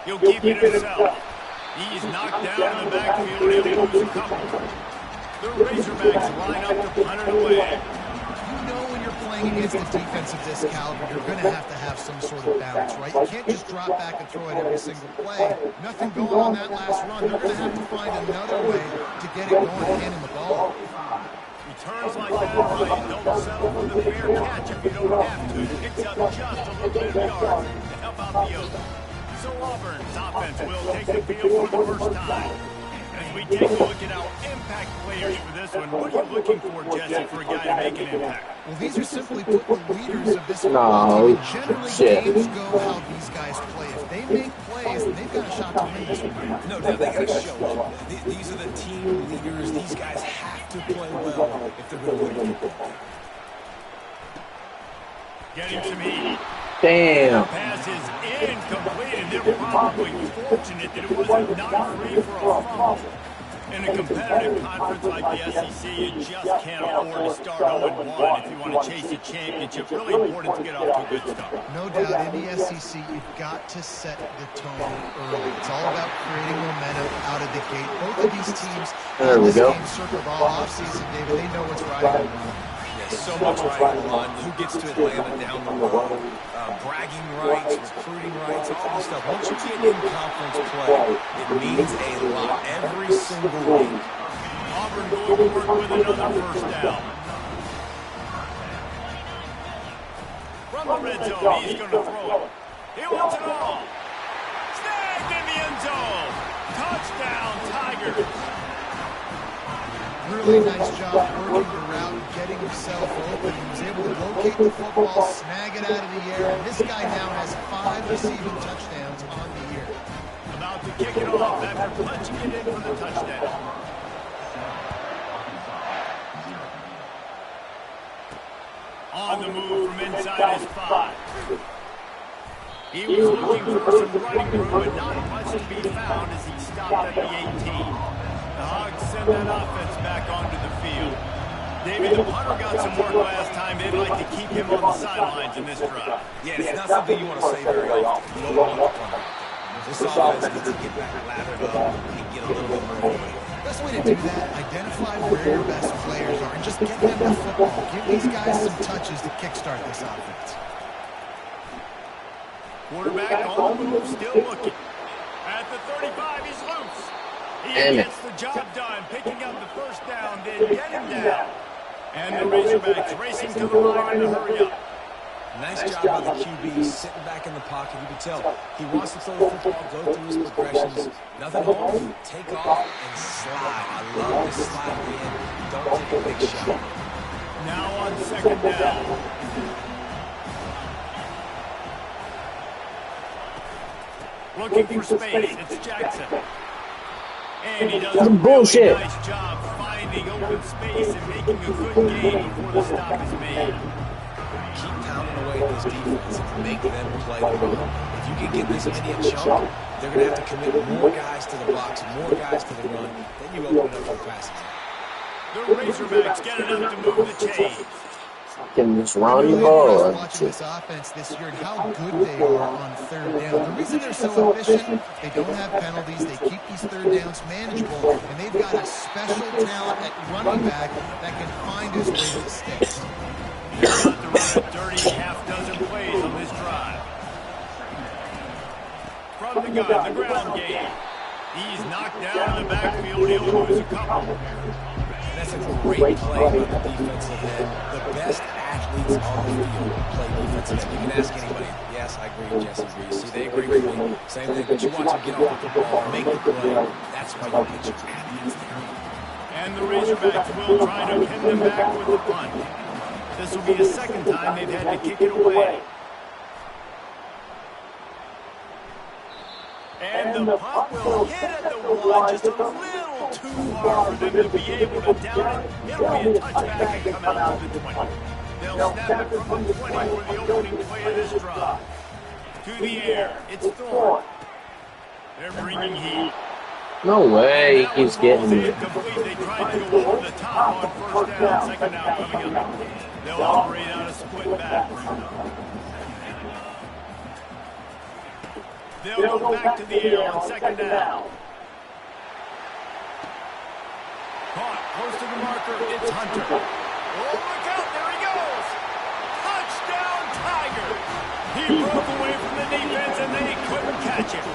He'll keep it himself. He's knocked down in the backfield. He'll lose a couple. The Razorbacks line up to punt it away. You know when you're playing against a defense of this caliber, you're going to have some sort of balance, right? You can't just drop back and throw it every single play. Nothing going on that last run. They're going to have to find another way to get it going handing the ball. Returns like that, Ryan, don't settle for the fair catch if you don't have to. Picks up just a little bit of yards to help out the other. So Auburn's offense will take the field for the first time. As we take a look at our impact players for this one, what are you looking for, Jesse, for a guy to make an impact? Well, these are simply put the leaders of this football team. Generally, games go how these guys play. If they make plays, then they've got a shot to win this one. No doubt, they got to show up. These are the team leaders. These guys have to play well if they're going to win football. Getting some heat. Damn. Pass is incomplete, and they're probably fortunate that it was not free for a fumble. In a competitive conference like the SEC, you just can't afford to start 0-1 if you want to chase a championship. Really important to get off to a good start. No doubt, in the SEC, you've got to set the tone early. It's all about creating momentum out of the gate. Both of these teams there we go. Circled all offseason, David. They know what's riding on them. So much riding on who gets to Atlanta down the road, bragging rights, recruiting rights, all this stuff. Once you get in conference play, it means a lot every single week. Auburn going to work with another first down. From the red zone, he's going to throw it. He wants it all. Snagged in the end zone. Touchdown, Tigers. Really nice job working the route and getting himself open. He was able to locate the football, snag it out of the air, and this guy now has 5 receiving touchdowns on the year. About to kick it off after punching it in for the touchdown. On the move from inside his 5. He was looking for some running room, but not much to be found as he stopped at the 18. The Hogs send that offense back onto the field. David, the punter got some work last time. They'd like to keep him on the sidelines in this drive. Yeah, it's not something you want to say very often. You don't want to punter. This offense needs to get back lathered up and get a little bit more movement. Best way to do that, identify where your best players are and just get them the football. Give these guys some touches to kickstart this offense. Quarterback on the move, still looking. At the 35, he's loose. He gets the job done, picking up the first down, then get him down. And the Razorbacks racing to the line to hurry up. Nice job by the QB, sitting back in the pocket. You can tell he wants to throw the football, go through his progressions. Nothing home, take off and slide. I love this slide in. Don't take a big shot. Now on 2nd down. Looking for space, it's Jackson. And he does a really nice job finding open space and making a good game before the stop is made. Keep pounding away at this defense and make them play the run. If you can get this many a chunk, they're going to have to commit more guys to the box, more guys to the run. Then you open it up for passes. The Razorbacks get enough to move the chains. Can this run ball? Watching this offense this year and how good they are on 3rd down. The reason they're so efficient, they don't have penalties. They keep these 3rd downs manageable, and they've got a special talent at running back that can find his way to the sticks. They're about to run a dirty half-dozen plays on this drive. From the gun, the ground game. He's knocked down in the backfield. He'll lose a couple. That's a great play by the defensive end. The best athletes on the field play defensive end. You can ask anybody. Yeah, Yes, I agree, Jesse Reese. See, they agree with me. Same thing, but you watch him get off the ball, make the play. That's why you get your athletes there. And the Razorbacks will try to pin them back with the punt. This will be the second time they've had to kick it away. And the punt will hit at the one, just a little too far for them to be able to down it. It'll be a touchback and come out to the 20. They'll snap it from the 20 for the opening play of this drive. To the air, it's Thorne. They're bringing heat. No way he keeps getting it. They tried to go over the top on first down, second down coming up. They'll operate out a split back. They'll go back to the air on second down. Caught close to the marker, it's Hunter. Oh, look out, there he goes. Touchdown, Tigers. He broke away from the defense and they couldn't catch him.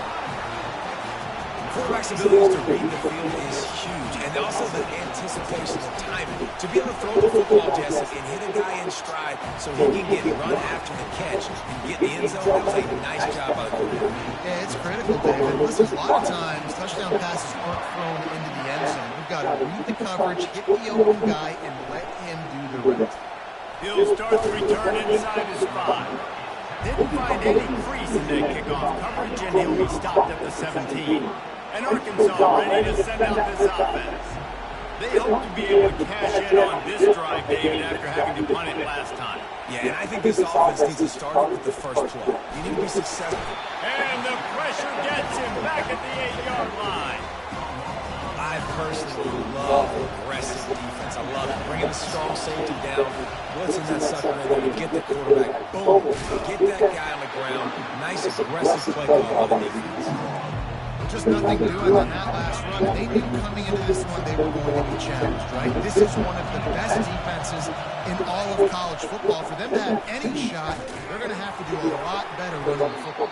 Quarterback's ability to read the field is huge, and also the anticipation of timing. To be able to throw the football, Jesse, and hit a guy in stride so he can get run after the catch and get the end zone, that was a nice job by the quarterback. Yeah, it's critical, David. Listen, a lot of times, touchdown passes aren't thrown into the end zone. We've got to read the coverage, hit the open guy, and let him do the rest. He'll start the return inside his spot. Didn't find any crease in that kickoff coverage, and he'll be stopped at the 17. And Arkansas ready to send out this offense. They hope to be able to cash in on this drive, David, after having to punt it last time. Yeah, and I think this offense needs to start with the first play. You need to be successful. And the pressure gets him back at the 8-yard line. I personally love aggressive defense. I love it. Bringing the strong safety down, blitzing that sucker in there to get the quarterback. Boom. Get that guy on the ground. Nice aggressive play call by the defense. Just nothing doing on that last run. They knew coming into this one they were going to be challenged, right? This is one of the best defenses in all of college football. For them to have any shot, they're going to have to do a lot better running the football.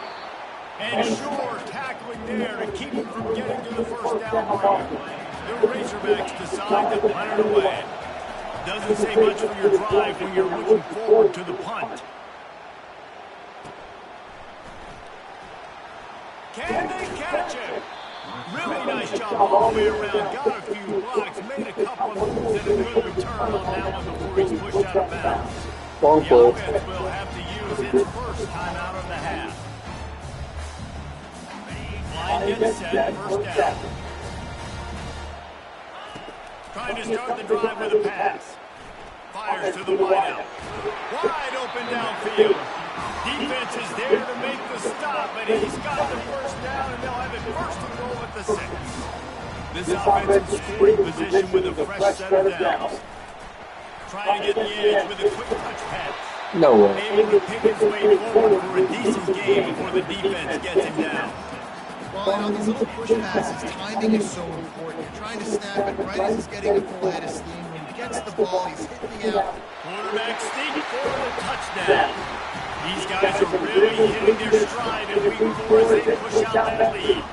And sure, tackling there to keep him from getting to the first down line. The Razorbacks decide to punt it away. Doesn't say much for your drive when you're looking forward to the punt. Can they catch him? Really nice job all the way around. Got a few blocks, made a couple of moves, and a good return on that one before he's pushed out of bounds. The offense will have to use its first time out of the half. Line gets set, first down. Trying to start the drive with a pass. Fires to the wideout. Wide open downfield. Defense is there to make the stop, but he's got the first down, and they'll have it first and goal at the 6. This offense is in great position with a fresh set of downs. Trying to get the edge with a quick touch pass. No way. Able to pick his way forward for a decent game before the defense gets him down. Well, you know, these little push passes, timing is so important. You're trying to snap it right as he's getting a full head of steam. When he gets the ball, he's hitting the out. Quarterback sneak for the touchdown. These guys are really hitting their stride in week 4 as they push out that lead.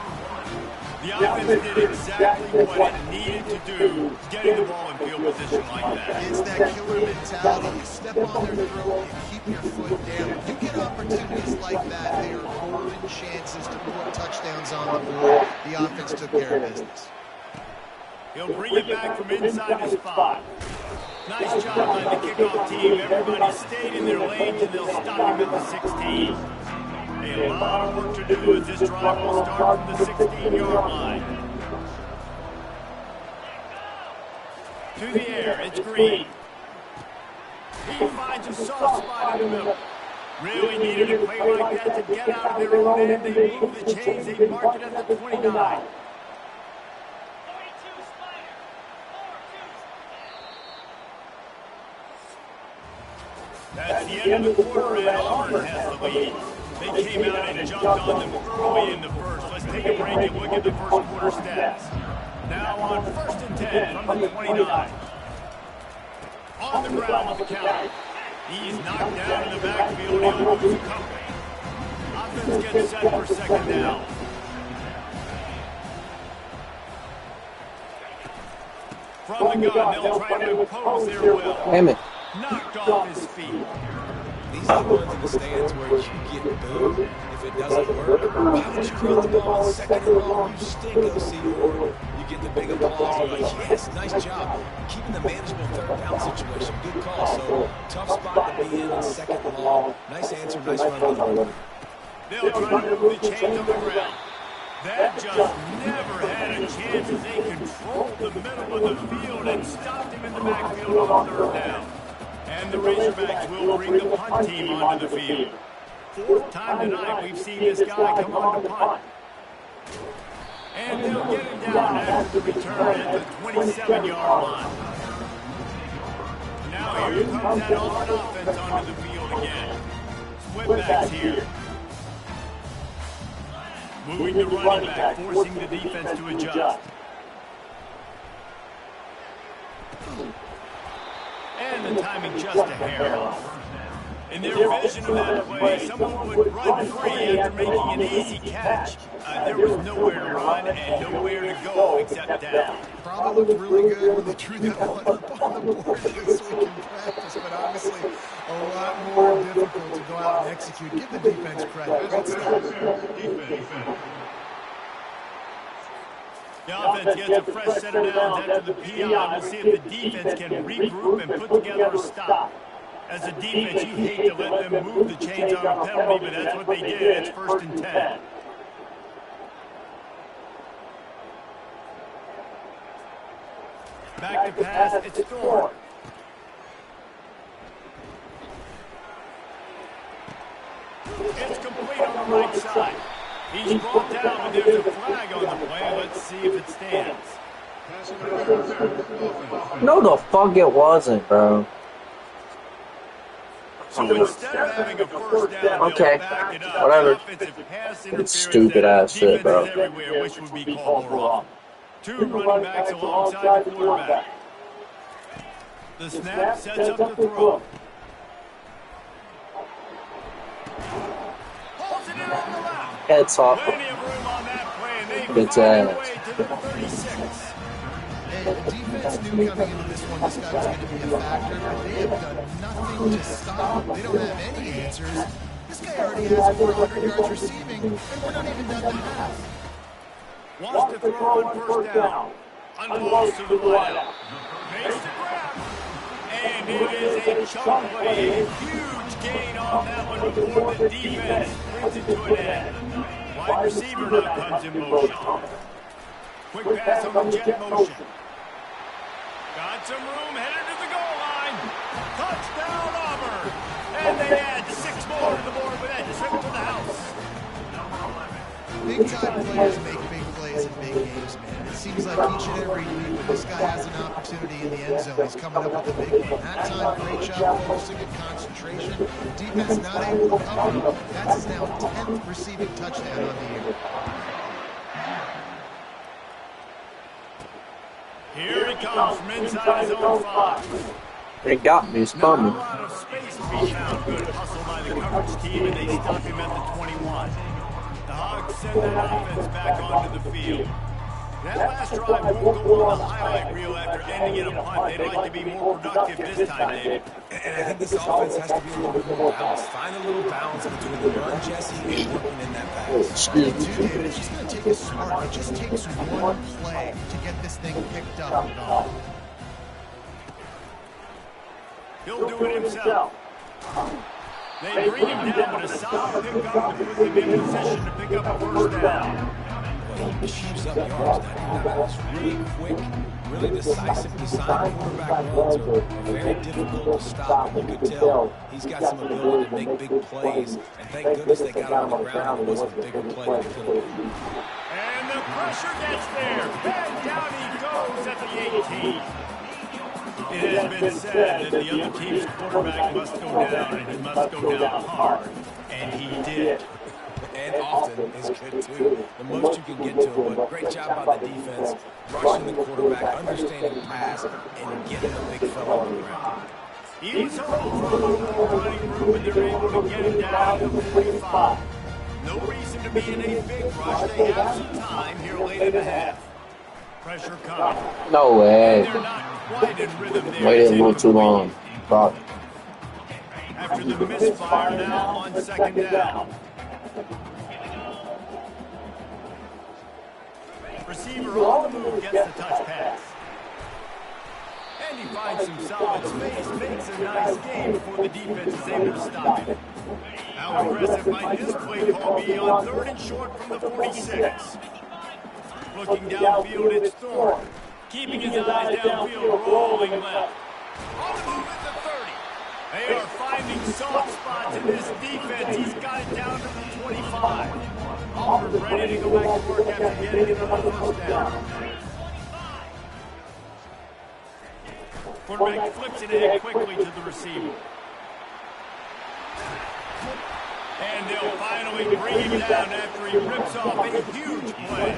The offense did exactly what it needed to do, getting the ball in field position like that. It's that killer mentality. You step on their throat, you keep your foot down. When you get opportunities like that, they are golden chances to put touchdowns on the board. The offense took care of business. He'll bring it back from inside his spot. Nice job by the kickoff team. Everybody stayed in their lanes, and they'll stop him at the 16. A lot of work to do as this drive will start from the 16-yard line. To the air, it's Green. He finds a soft spot in the middle. Really needed a play like that to get out of their own end. They move the chains. They mark it at the 29. That's the end of the quarter, and Auburn has the lead. They came out and jumped on them early in the first. Let's take a break and look at the first quarter stats. Now on 1st and 10 from the 29. On the ground with the count. He's knocked down in the backfield. He'll lose a couple. Offense gets set for second down. From the gun, they'll try to impose their will. Damn it. Knocked off his feet. These are the ones in the stands where you get booed if it doesn't work. Why would you run the ball on 2nd and long? You stink, OC, or you get the big applause. You're like, yes, nice job. Keeping the manageable 3rd down situation. Good call. So, tough spot to be in 2nd and long. Nice answer, nice run by the rookie. They'll try to move the chains on the ground. That just never had a chance as they controlled the middle of the field and stopped him in the backfield on 3rd down. And the Razorbacks will bring the punt team onto the field. 4th time tonight we've seen this guy come on to punt. And they'll get him down after the return at the 27-yard line. Now here comes that offense onto the field again. Split backs here. Moving the running back, forcing the defense to adjust. And the timing just a hair off. In their vision of that play, someone would run free after making an easy catch. There was nowhere to run and nowhere to go except down. Probably looked really good when they drew that one up on the board this week in practice, but obviously a lot more difficult to go out and execute. Give the defense credit. The offense gets a fresh set of downs after the PI. We'll see if the defense can regroup and put together a stop. As a defense, you hate to let them move the chains on a penalty, but that's what they did. It's 1st and 10. Back to pass, it's Thorne. It's complete on the right side. He's brought down, and there's a flag on the play. Let's see if it stands. No, the fuck it wasn't, bro. So instead of having a 1st down, okay, back it up. whatever. It's stupid ass shit, bro. Everywhere, which would be called more often. 2 running backs alongside the quarterback. The snap sets up the throw. Holds it in on the left. Heads off. Plenty of room on that play, and they Good find their ass. way to the 36. The defense knew coming into this one this guy was going to be a factor, but they have done nothing to stop him. They don't have any answers. This guy already has 400 yards receiving, and we're not even done the half. Wants to throw on 1st down. Unloads to the wideout. Makes the grab. And it is a chunk play. A huge gain on that one before the defense brings it to an end. Wide receiver now comes in motion. Quick pass on the jet motion. Got some room, headed to the goal line. Touchdown, Auburn. And they add 6 more to the board with that trip to the house. Big-time players make big plays in big games, man. It seems like each and every week when this guy has an opportunity in the end zone, he's coming up with a big one. That time, great job focusing and concentration. Defense not able to cover him. That's his now 10th receiving touchdown on the year. Here he comes from inside his own 5. They got me, it's Not a coming. lot of space to be found. Good hustle by the coverage team, and they stop him at the 21. The Hogs send that offense back onto the field. That last drive won't go on the highlight reel after ending in a punt. They'd like to be more productive this time, David. And I think this offense has to be a little bit more balanced. Find a little balance between the run, Jesse, and working in that pass. Too, David, it's just going to take a spark. It just takes one play to get this thing picked up and gone. He'll do it himself. They bring him down, but a solid pickup to put them in position to pick up a 1st down. He chews up yards now. That's really quick, really decisive design. Quarterback runs are very difficult to stop. You could tell he's got some ability to make big plays, and thank goodness they got him on the ground. It wasn't a bigger play than it could have been. And the pressure gets there. And down he goes at the 18. It has been said that the other team's quarterback must go down, and he must go down hard. And he did. And often is good too. The most you can get to him, but great job by the defense, rushing the quarterback, understanding pass, and getting the big fella on the ground. He's home for a little more running room, and they're able to get him down to the 45. No reason to be in a big rush. They have some time here late in the half. Pressure coming. No way. And they're not quite in rhythm there. Waited a little too long. Fuck. after the misfire now on 2nd down. Receiver on the move gets the touch pass. And he finds some solid space, makes a nice game before the defense is able to stop him. How aggressive might this play call be on 3rd and short from the 46? Looking downfield, it's Thorne. Keeping his eyes downfield, rolling left. On the move at the 30. They are finding soft spots in this defense. He's got it down to the 25. Auburn ready to go back to work after getting another 1st down. Quarterback flips it ahead quickly to the receiver. And they'll finally bring him down after he rips off a huge play.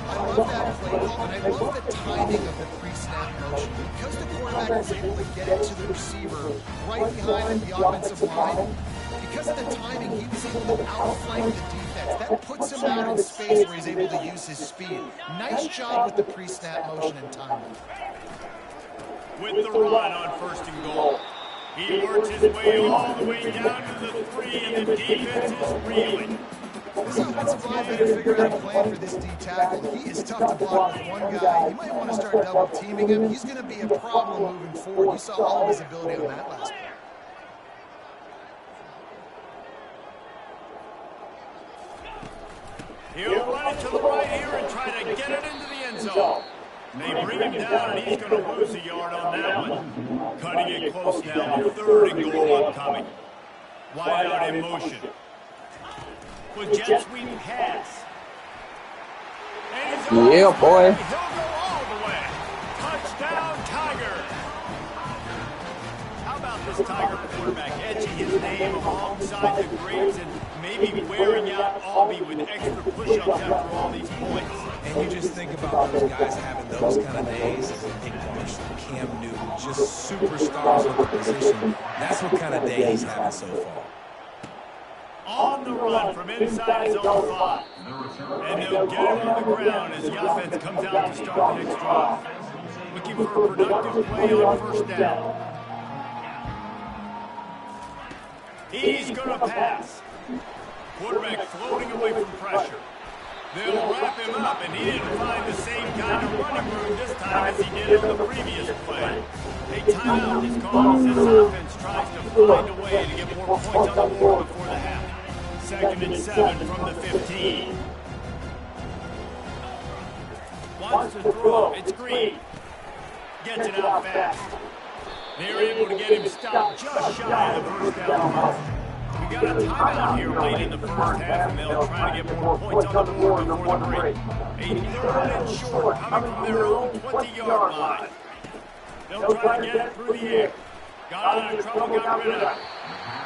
I love that play call, and I love the timing of the pre-snap motion. Because the quarterback was able to get it to the receiver right behind the offensive line, because of the timing, he was able to outflank the defense. That puts him out in space where he's able to use his speed. Nice job with the pre-snap motion and timing. With the run on 1st and goal. He works his way all the way down to the 3, and the defense is reeling. This offensive line better figure out a plan for this D-tackle. He is tough to block with one guy. You might want to start double teaming him. He's going to be a problem moving forward. You saw all of his ability on that last play. He'll run it to the right here and try to get it into the end zone. They bring him down, and he's going to lose a yard on that one. Cutting it close now, 3rd and goal upcoming. Wide out in motion. With jet sweep pass. Yeah, boy. He'll go all the way. Touchdown, Tiger. How about this Tiger quarterback etching his name alongside the greats and maybe wearing out Albie with extra push-ups after all these points? And you just think about those guys having those kind of days. Nick Marshall, Cam Newton, just superstars of the position. That's what kind of day he's having so far. On the run from inside his own 5. And they'll get him on the ground as the offense comes out to start the next drive. Looking for a productive play on 1st down. He's going to pass. Quarterback floating away from pressure. They'll wrap him up, and he didn't find the same kind of running room this time as he did in the previous play. A timeout is called as this offense tries to find a way to get more points on the board before the half. 2nd and 7 from the 15. Wants to throw. It's Green. Gets it out fast. They're able to get him stopped just shy of the 1st down. We got a timeout here late in the 1st half, and they'll try to get more points on the board before the break. A 3rd and short coming from their own 20-yard line. They'll try to get it through the air. Got out of trouble, got rid of it.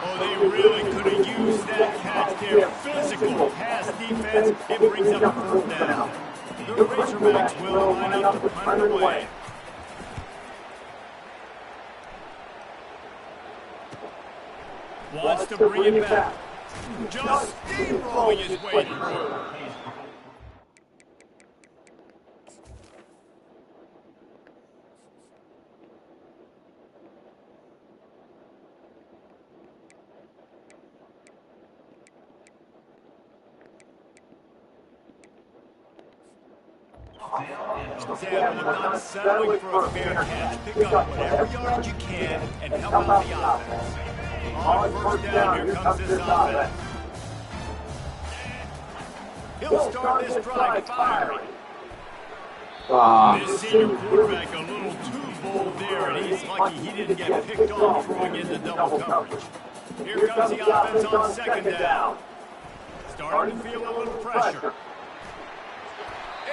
Oh, they really could have used that catch there. Physical pass defense. It brings up 1st down. The Razorbacks will line up to punt it away. Wants to bring it back. Just steamrolling his way through. Sam, not settling for a fair catch. Pick up whatever yardage you can and help out the offense. On 1st down, here comes this offense. He'll start this drive firing. This senior quarterback a little too bold there, and he's lucky he didn't get picked off throwing into double coverage. Here comes the offense on 2nd down. Starting to feel a little pressure.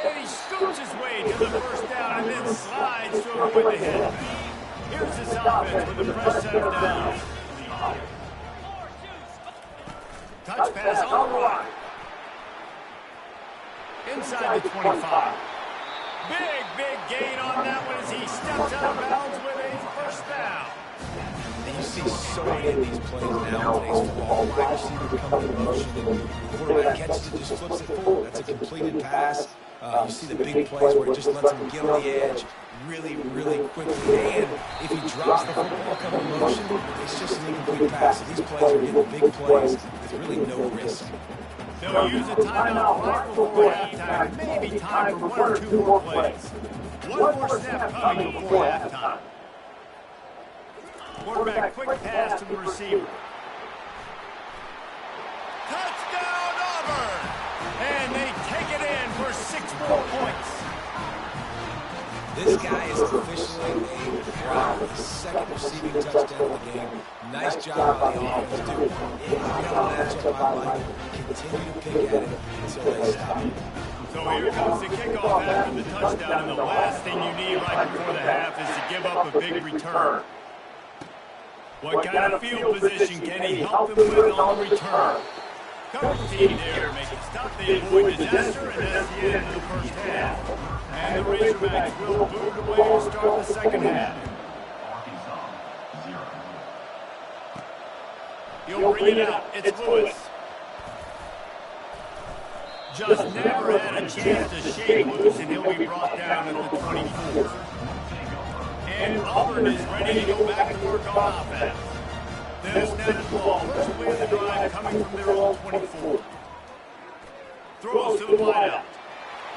And he scoops his way to the 1st down and then slides to avoid the hit. Here's his offense with the press set him down. Touch pass on the right. Inside the 25. Big gain on that one as he steps out of bounds with a 1st down. And you see so many of these plays nowadays. All wide receiver comes in motion, and the quarterback catches it, just flips it forward. That's a completed pass. You see the big plays where it just lets him get on the edge really, really quickly. And if he drops the football coming in motion, it's just an incomplete pass. So these plays are getting big plays with really no risk. They'll use a timeout right before halftime. Maybe time for 1 or 2 more plays. One more snap coming before halftime. Quarterback quick pass to the receiver. Touchdown Auburn! And they take it in for 6 more points. This guy is officially a pro. His second receiving touchdown of the game. Nice job by the offense, too. If you got a matchup I like, continue to pick at it until they stop. So here comes the kickoff after the touchdown, and the last thing you need right before the half is to give up a big return. What kind of field position can he help them with on the return? Coverage team there making stop. They avoid disaster, and that's the end of the first half. And the Razorbacks will move away to start the second half. He'll bring it out. It's Lewis. Just never had a chance to shake loose, and he'll be brought down at the 24. And Auburn is ready to go back to work on offense. They'll snap the ball. First play of the drive coming from their own 24. Throws to the wideout.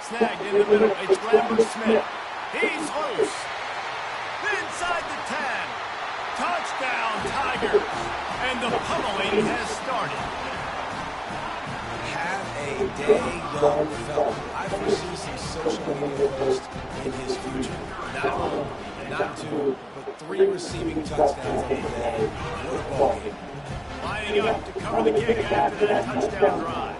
Snagged in the middle. It's Lambert-Smith. He's loose. Inside the 10. Touchdown, Tigers. And the pummeling has started. Have a day, young fella. I foresee some social media posts in his future. Not 1, not 2, but 3 receiving touchdowns on the day. What a ball game. Lining up to cover the kick after that touchdown drive.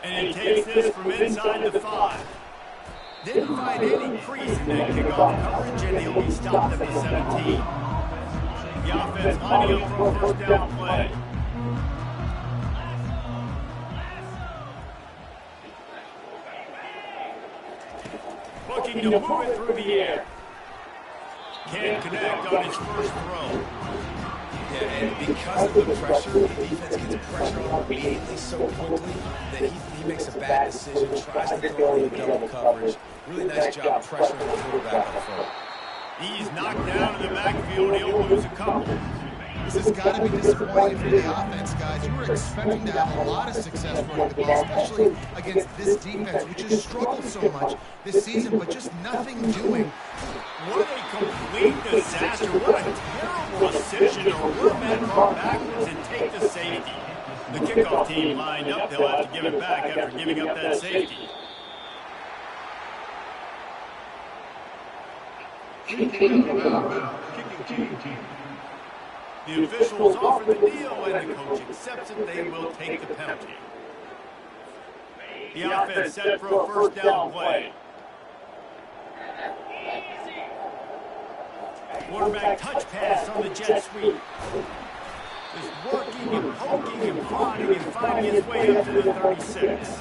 And he takes this from inside the 5. Didn't find any crease in that kickoff coverage, and he'll be stopped at the 17. The offense lining up for a first down play. Looking to move it through the air. Can't connect on his first throw. Yeah, and because of the pressure, the defense gets pressure on him immediately so quickly that he makes a bad decision, tries to throw in double coverage. Really nice job pressuring the quarterback up front. He's knocked down in the backfield. He'll lose a couple. This has got to be disappointing for the offense, guys. You were expecting to have a lot of success running the ball, especially against this defense, which has struggled so much this season, but just nothing doing. What a complete disaster. What a terrible decision to run that ball backwards and take the safety. The kickoff team lined up. They'll have to give it back after giving up that safety. The officials offer the deal, and the coach accepts it. They will take the penalty. The offense set for a first down play. Quarterback touch pass on the jet sweep. Just working and poking and prodding and finding his way up to the 36.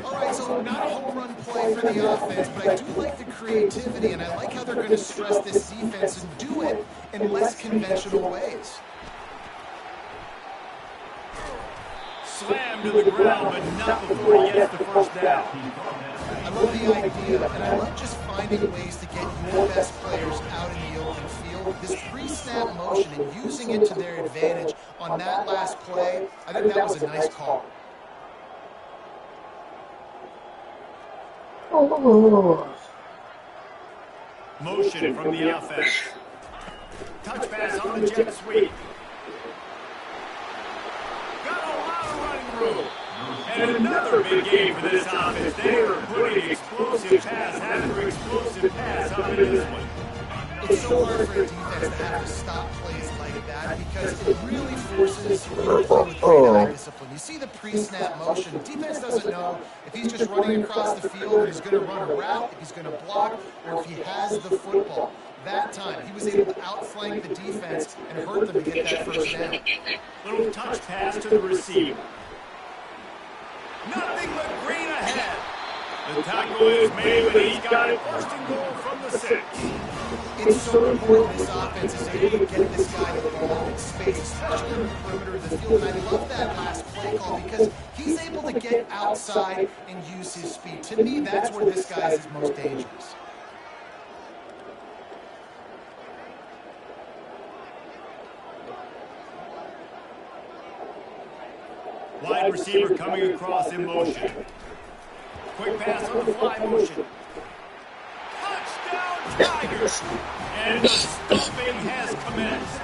All right, so not a home run play for the offense, but I do like the creativity, and I like how they're going to stress this defense and do it in less conventional ways. Slammed to the ground, but not before he gets the first down. I love the idea, and I love just finding ways to get your best players out in the open field. This pre-snap motion and using it to their advantage on that last play, I think that was a nice call. Motion from the offense. Touch pass on the jet sweep. Got a lot of running room. And another big game for this offense. They are putting explosive pass after explosive pass up into this one. It's so hard for a defense to have to stop plays like that because it really forces you to play with great eye discipline. You see the pre-snap motion. Defense doesn't know if he's just running across the field, if he's going to run a route, if he's going to block, or if he has the football. That time, he was able to outflank the defense and hurt them to get that first down. Little touch pass to the receiver. Nothing but green ahead. The tackle is made, but he's got it first and goal from the 6. it's so important this offense is able to get this guy the ball in space, especially on the perimeter of the field. And I love that last play call because he's able to get outside and use his speed. To me, that's where this guy is most dangerous. Wide receiver coming across in motion. Quick pass on the fly motion. Touchdown Tigers! And the stumping has commenced.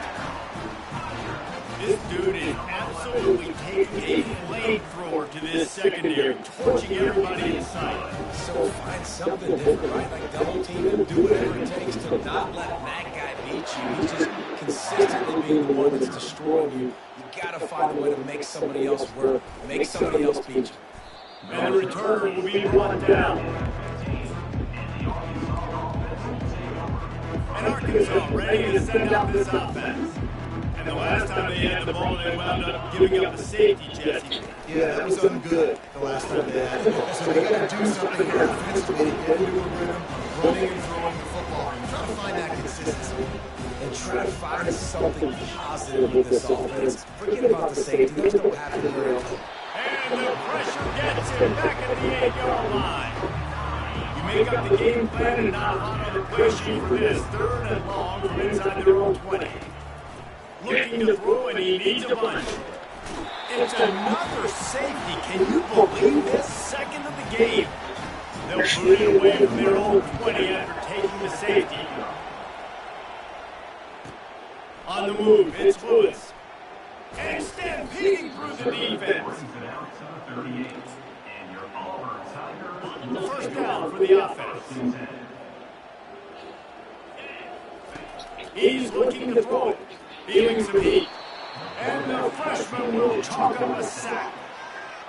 This dude is absolutely taking a flamethrower to this secondary, torching everybody in sight. So find something different, right? Like double team him, do whatever it takes to not let that guy beat you. He's just consistently being the one that's destroying you. You gotta find a way to make somebody else work, make somebody else beat you. And the return will be brought down. And Arkansas ready to send out this offense. And the last time they had the ball, they wound up giving up the safety, Jesse. Yeah, that was ungood the last time they had it. So they got to do something here offensively to get into a rhythm, running and throwing the football. I'm trying to find that consistency. And try to find something positive with this offense. Forget about the safety. Those don't happen very often. And the pressure gets him back at the 8-yard line. You make up the game plan and not a lot on the play sheet for this. 3rd and long from inside their own 20. Looking to throw, and he needs a bunch. It's another safety. Can you believe this? Second of the game. They'll boot it away from their own 20 after taking the safety. On the move, it's Lewis. And stampeding through the defense. The first down for the offense. He's looking to throw it. Feeling some heat. And the freshman will chalk up a sack.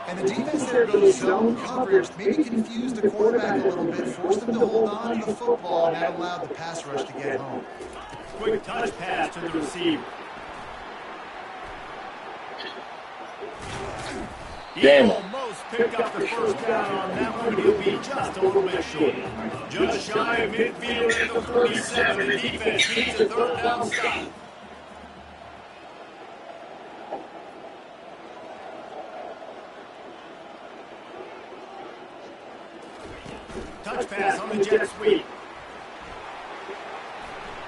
And the defense there goes zone coverage, maybe confused the quarterback a little bit, forced him to hold on to the football, and that allowed the pass rush to get home. Quick touch pass to the receiver. He almost picked up the first down on that one, but he'll be just a little bit short. Just shy of midfield at the 47. The defense needs a 3rd down stop. Touch pass on the jet sweep.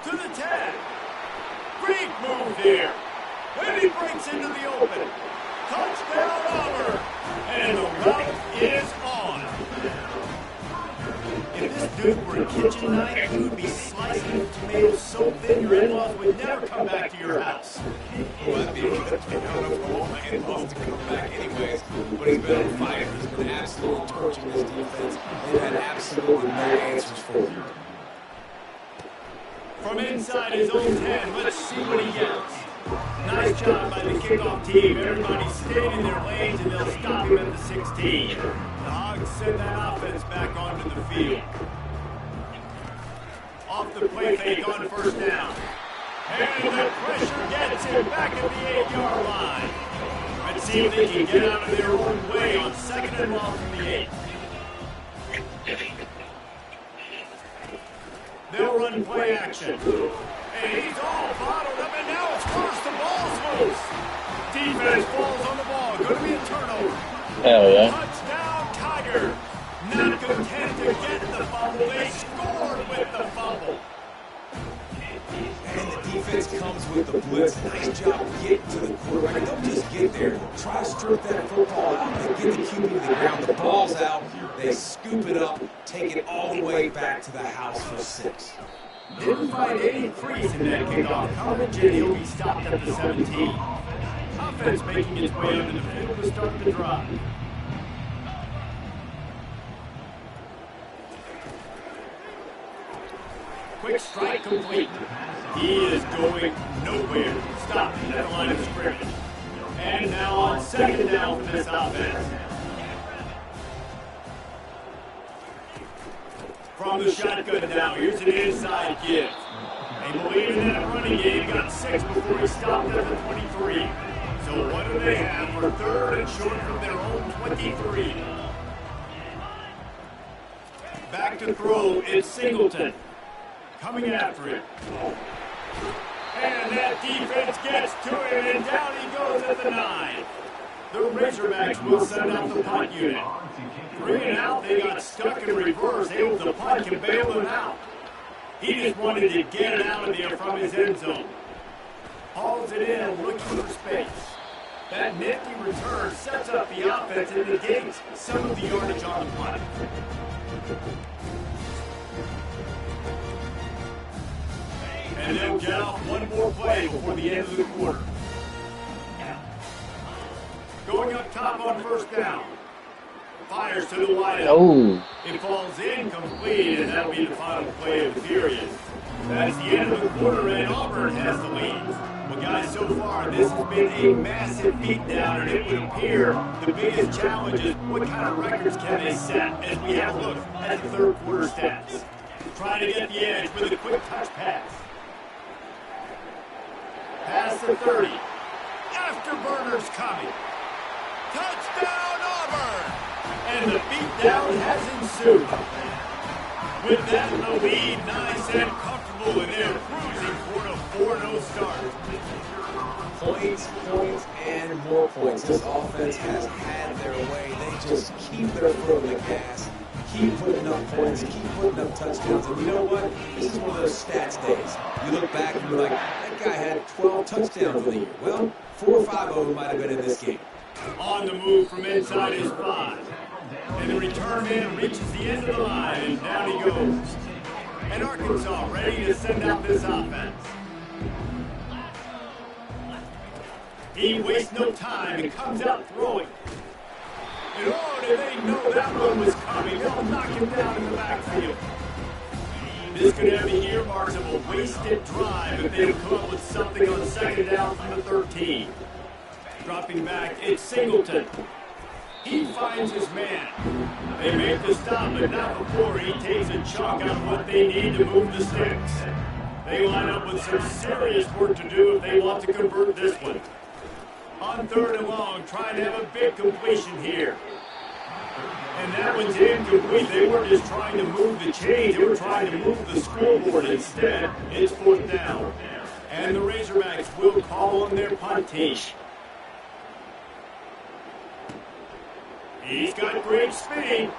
To the tag. Great move there. And he breaks into the open. Touchdown Auburn. And the route is on. If this dude were a kitchen knife, he would be slicing tomatoes so thin your in-laws would never come back to your house. Well, that'd be a good thing. I don't know if I want my in-laws to come back anyways, but he's been on fire. He's been absolutely torching this defense. They've had absolutely no answers for him. From inside his own 10, let's see what he gets. Nice job by the kickoff team. Everybody stayed in their lanes, and they'll stop him at the 16. The Hogs send that offense back onto the field. Off the play fake on first down. And the pressure gets him back at the 8-yard line. Let's see if they can get out of their own way on 2nd and long from the 8. They'll run play action. And he's all bottled up, and now it's first. The ball's loose. Defense falls on the ball. Going to be a turnover. Hell yeah. Touchdown, Tiger. Not content to get the fumble. They scored with the fumble. And the defense comes with the blitz. Nice job getting to the quarterback. Don't just get there. Try to strip that football out and get the QB to the ground. The ball's out. They scoop it up, take it all the way back to the house for 6. Didn't find any crease in that kickoff coverage, and he'll be stopped at the 17. Offense making its way under the field to start the drive. Quick strike complete. He is going nowhere. Stop at the line of scrimmage. And now on 2nd down for this offense. From the shotgun now, here's an inside give. They believe in that running game. Got 6 before he stopped at the 23. So what do they have for 3rd and short from their own 23? Back to throw, it's Singleton. coming after it. And that defense gets to him, and down he goes at the 9. The Razorbacks will send out the punt unit. 3 and out, they got stuck in reverse, able to punt and bail him out. He just wanted to get it out of there from his end zone. Hauls it in, looking for space. That nifty return sets up the offense and negates some of the yardage on the punt. And they'll get off one more play before the end of the quarter. Going up top on first down. Fires to the wide. Oh. It falls incomplete, and that'll be the final play of the period. That's the end of the quarter, and Auburn has the lead. Well, guys, so far, this has been a massive beatdown, and it would appear the biggest challenge is what kind of records can they set as we have a look at the third quarter stats. Trying to get the edge with a quick touch pass. Pass to 30. Afterburner's coming. Touchdown, Auburn! And the beatdown has ensued. With that in the lead, nice and comfortable, and they're cruising toward a 4-0 start. Points, and more points. This offense has had their way. They just keep their foot on the gas, keep putting up points, keep putting up touchdowns. And you know what? This is one of those stats days. You look back and you're like, that guy had 12 touchdowns in the year. Well, 4 or 5 of them might have been in this game. On the move from inside his 5. And the return man reaches the end of the line, and down he goes. And Arkansas ready to send out this offense. He wastes no time and comes out throwing. And oh, did they know that one was coming? They'll knock him down in the backfield. This could have the earmarks of a wasted drive if they would come up with something on second down from the 13. Dropping back, it's Singleton. He finds his man. They make the stop, but not before he takes a chunk out of what they need to move the sticks. They line up with some serious work to do if they want to convert this one. On 3rd and long, trying to have a big completion here. And that one's incomplete. They weren't just trying to move the chains, they were trying to move the scoreboard. Instead, it's 4th down. And the Razorbacks will call on their punt team. He's got great speed.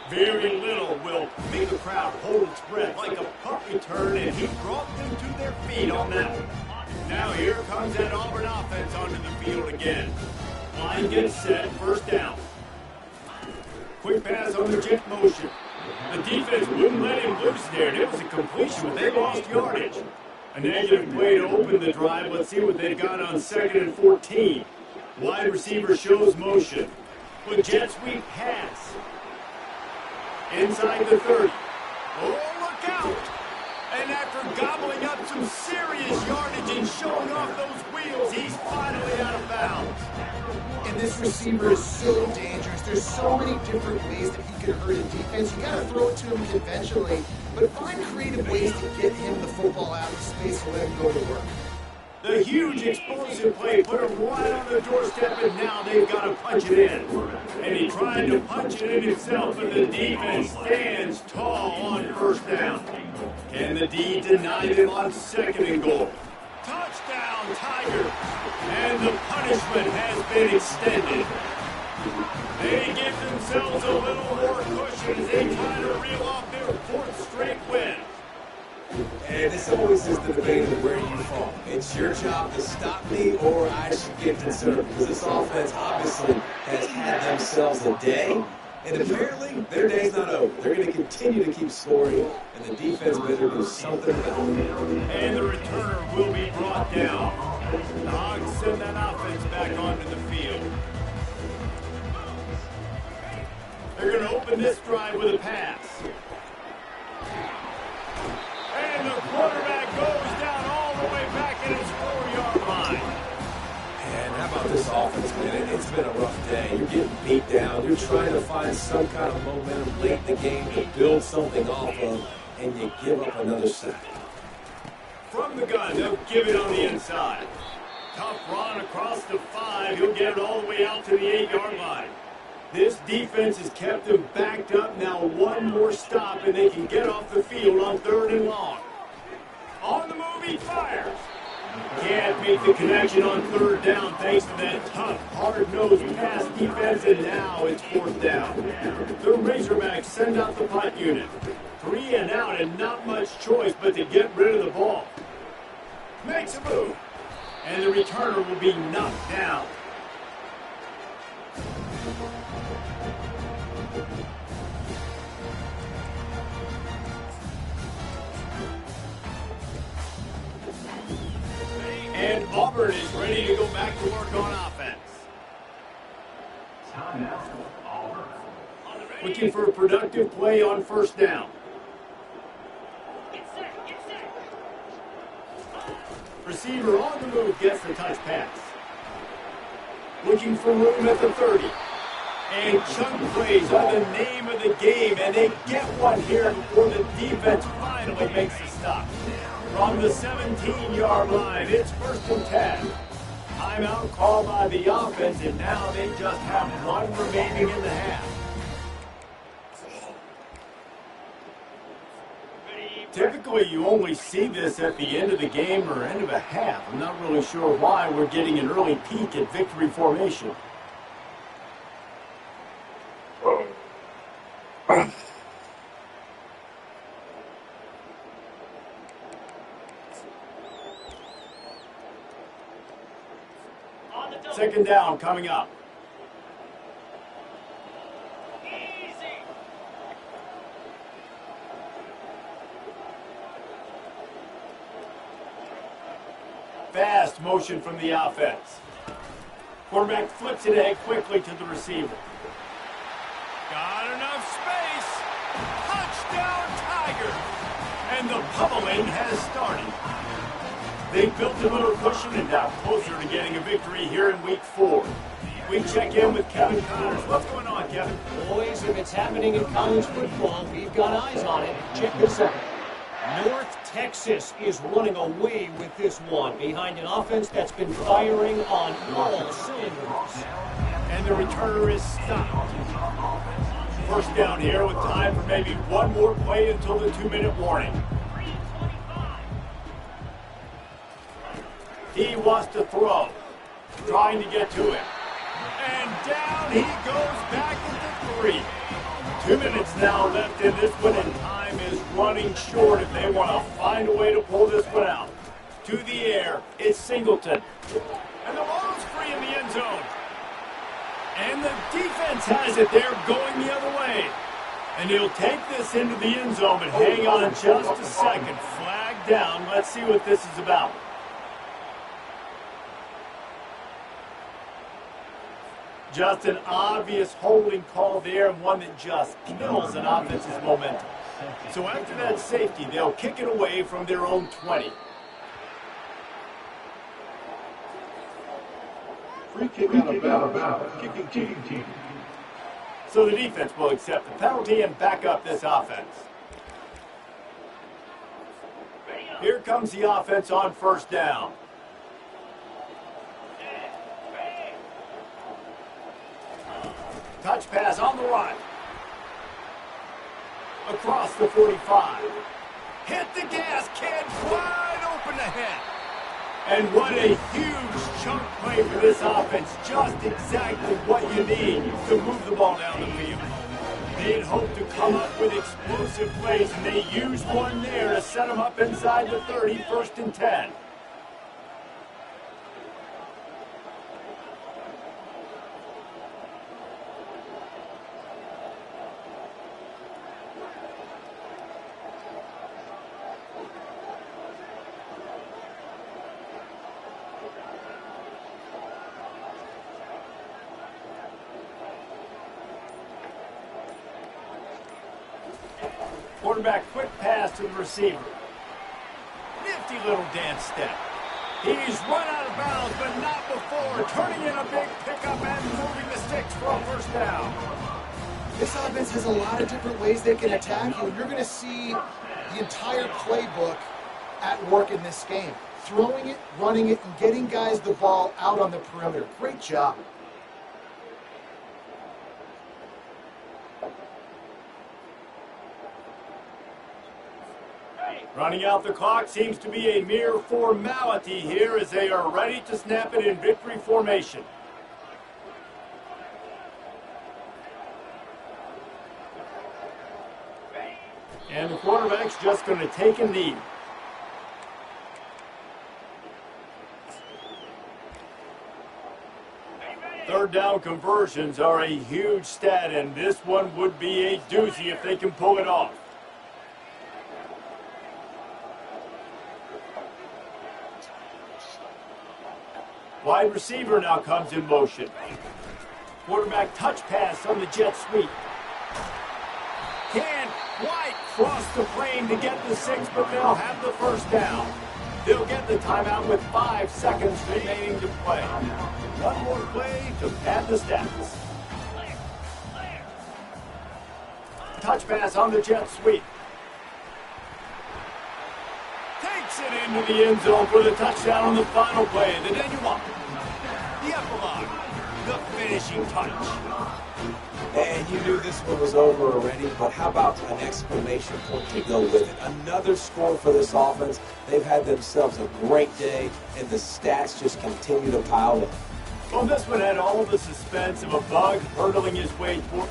Very little will make the crowd hold its breath like a punt return, and he brought them to their feet on that one. Now here comes that Auburn offense onto the field again. Line gets set, first down. Quick pass on the jet motion. The defense wouldn't let him loose there, and it was a completion, but they lost yardage. A negative play to open the drive. Let's see what they've got on 2nd and 14. Wide receiver shows motion. With jet sweep pass. Inside the 30. Oh, look out! And after gobbling up some serious yardage and showing off those wheels, he's finally out of bounds. And this receiver is so dangerous. There's so many different ways that he can hurt a defense. You got to throw it to him conventionally, but find creative ways to get him the football out of space and let him go to work. The huge explosive play put him right on the doorstep, and now they've got to punch it in. And he tried to punch it in himself, but the defense stands tall on first down. Can the D deny them on 2nd and goal? Touchdown, Tigers! And the punishment has been extended. They give themselves a little more cushion as they try to reel off their 4th straight win. And this always is the debate of where you fall. It's your job to stop me or I should get concerned. Because this offense obviously has had themselves a day. And apparently their day's not over. They're going to continue to keep scoring. And the defense better do something about it. And the returner will be brought down. The Hogs send that offense back onto the field. They're going to open this drive with a pass. And the quarterback goes down all the way back in his 4-yard line. And how about this offense, man? It's been a rough day. You're getting beat down. You're trying to find some kind of momentum late in the game to build something off of, and you give up another sack. From the gun, they'll give it on the inside. Tough run across the 5. He'll get it all the way out to the 8-yard line. This defense has kept them backed up. Now one more stop and they can get off the field on 3rd and long. On the move, he fires. Can't make the connection on 3rd down thanks to that tough, hard-nosed pass defense, and now it's 4th down. The Razorbacks send out the punt unit. 3 and out and not much choice but to get rid of the ball. Makes a move. And the returner will be knocked down. And Auburn is ready to go back to work on offense. Looking for a productive play on 1st down. Receiver on the move gets the touch pass. Looking for room at the 30. And chunk plays are the name of the game, and they get one here before the defense finally makes a stop. From the 17-yard line, it's 1st and 10. Timeout called by the offense, and now they just have one remaining in the half. Typically, you only see this at the end of the game or end of a half. I'm not really sure why we're getting an early peek at victory formation. Second down coming up. Fast motion from the offense. Quarterback flips it ahead quickly to the receiver. Got enough space. Touchdown Tigers. And the pummeling has started. They built a little cushion and now closer to getting a victory here in week 4. We check in with Kevin Connors. What's going on, Kevin? Boys, if it's happening in college football, we've got eyes on it. Check this out. North Texas is running away with this one behind an offense that's been firing on all cylinders. And the returner is stopped. 1st down here with time for maybe one more play until the 2-minute warning. He wants to throw, trying to get to it. And down he goes back at the 3. 2 minutes now left in this one, and time is running short if they want to find a way to pull this one out. To the air, it's Singleton. And the ball's free in the end zone. And the defense has it there going the other way. And he'll take this into the end zone, but hang on just a second. Flag down. Let's see what this is about. Just an obvious holding call there, and one that just kills an offense's momentum. So after that safety, they'll kick it away from their own 20. Free kick out of bounds. Kicking team. So the defense will accept the penalty and back up this offense. Here comes the offense on 1st down. Touch pass on the run. Across the 45. Hit the gas, kid. Wide open ahead. And what a huge chunk play for this offense. Just exactly what you need to move the ball down the field. They'd hoped to come up with explosive plays, and they used one there to set them up inside the 30, 1st and 10. Quarterback quick pass to the receiver. Nifty little dance step. He's run out of bounds, but not before. Turning in a big pickup and moving the sticks for a 1st down. This offense has a lot of different ways they can attack you, and you're going to see the entire playbook at work in this game. Throwing it, running it, and getting guys the ball out on the perimeter. Great job. Running out the clock seems to be a mere formality here as they are ready to snap it in victory formation. And the quarterback's just going to take a knee. Third down conversions are a huge stat, and this one would be a doozy if they can pull it off. Wide receiver now comes in motion. Quarterback touch pass on the jet sweep. Can White cross the plane to get the 6, but they'll have the first down. They'll get the timeout with 5 seconds remaining to play. One more play to pad the stats. Touch pass on the jet sweep. Takes it into the end zone for the touchdown on the final play. The denouement, the epilogue, the finishing touch. And you knew this one was over already, but how about an exclamation point to go with it? Another score for this offense. They've had themselves a great day, and the stats just continue to pile in. Well, this one had all the suspense of a bug hurtling his way toward...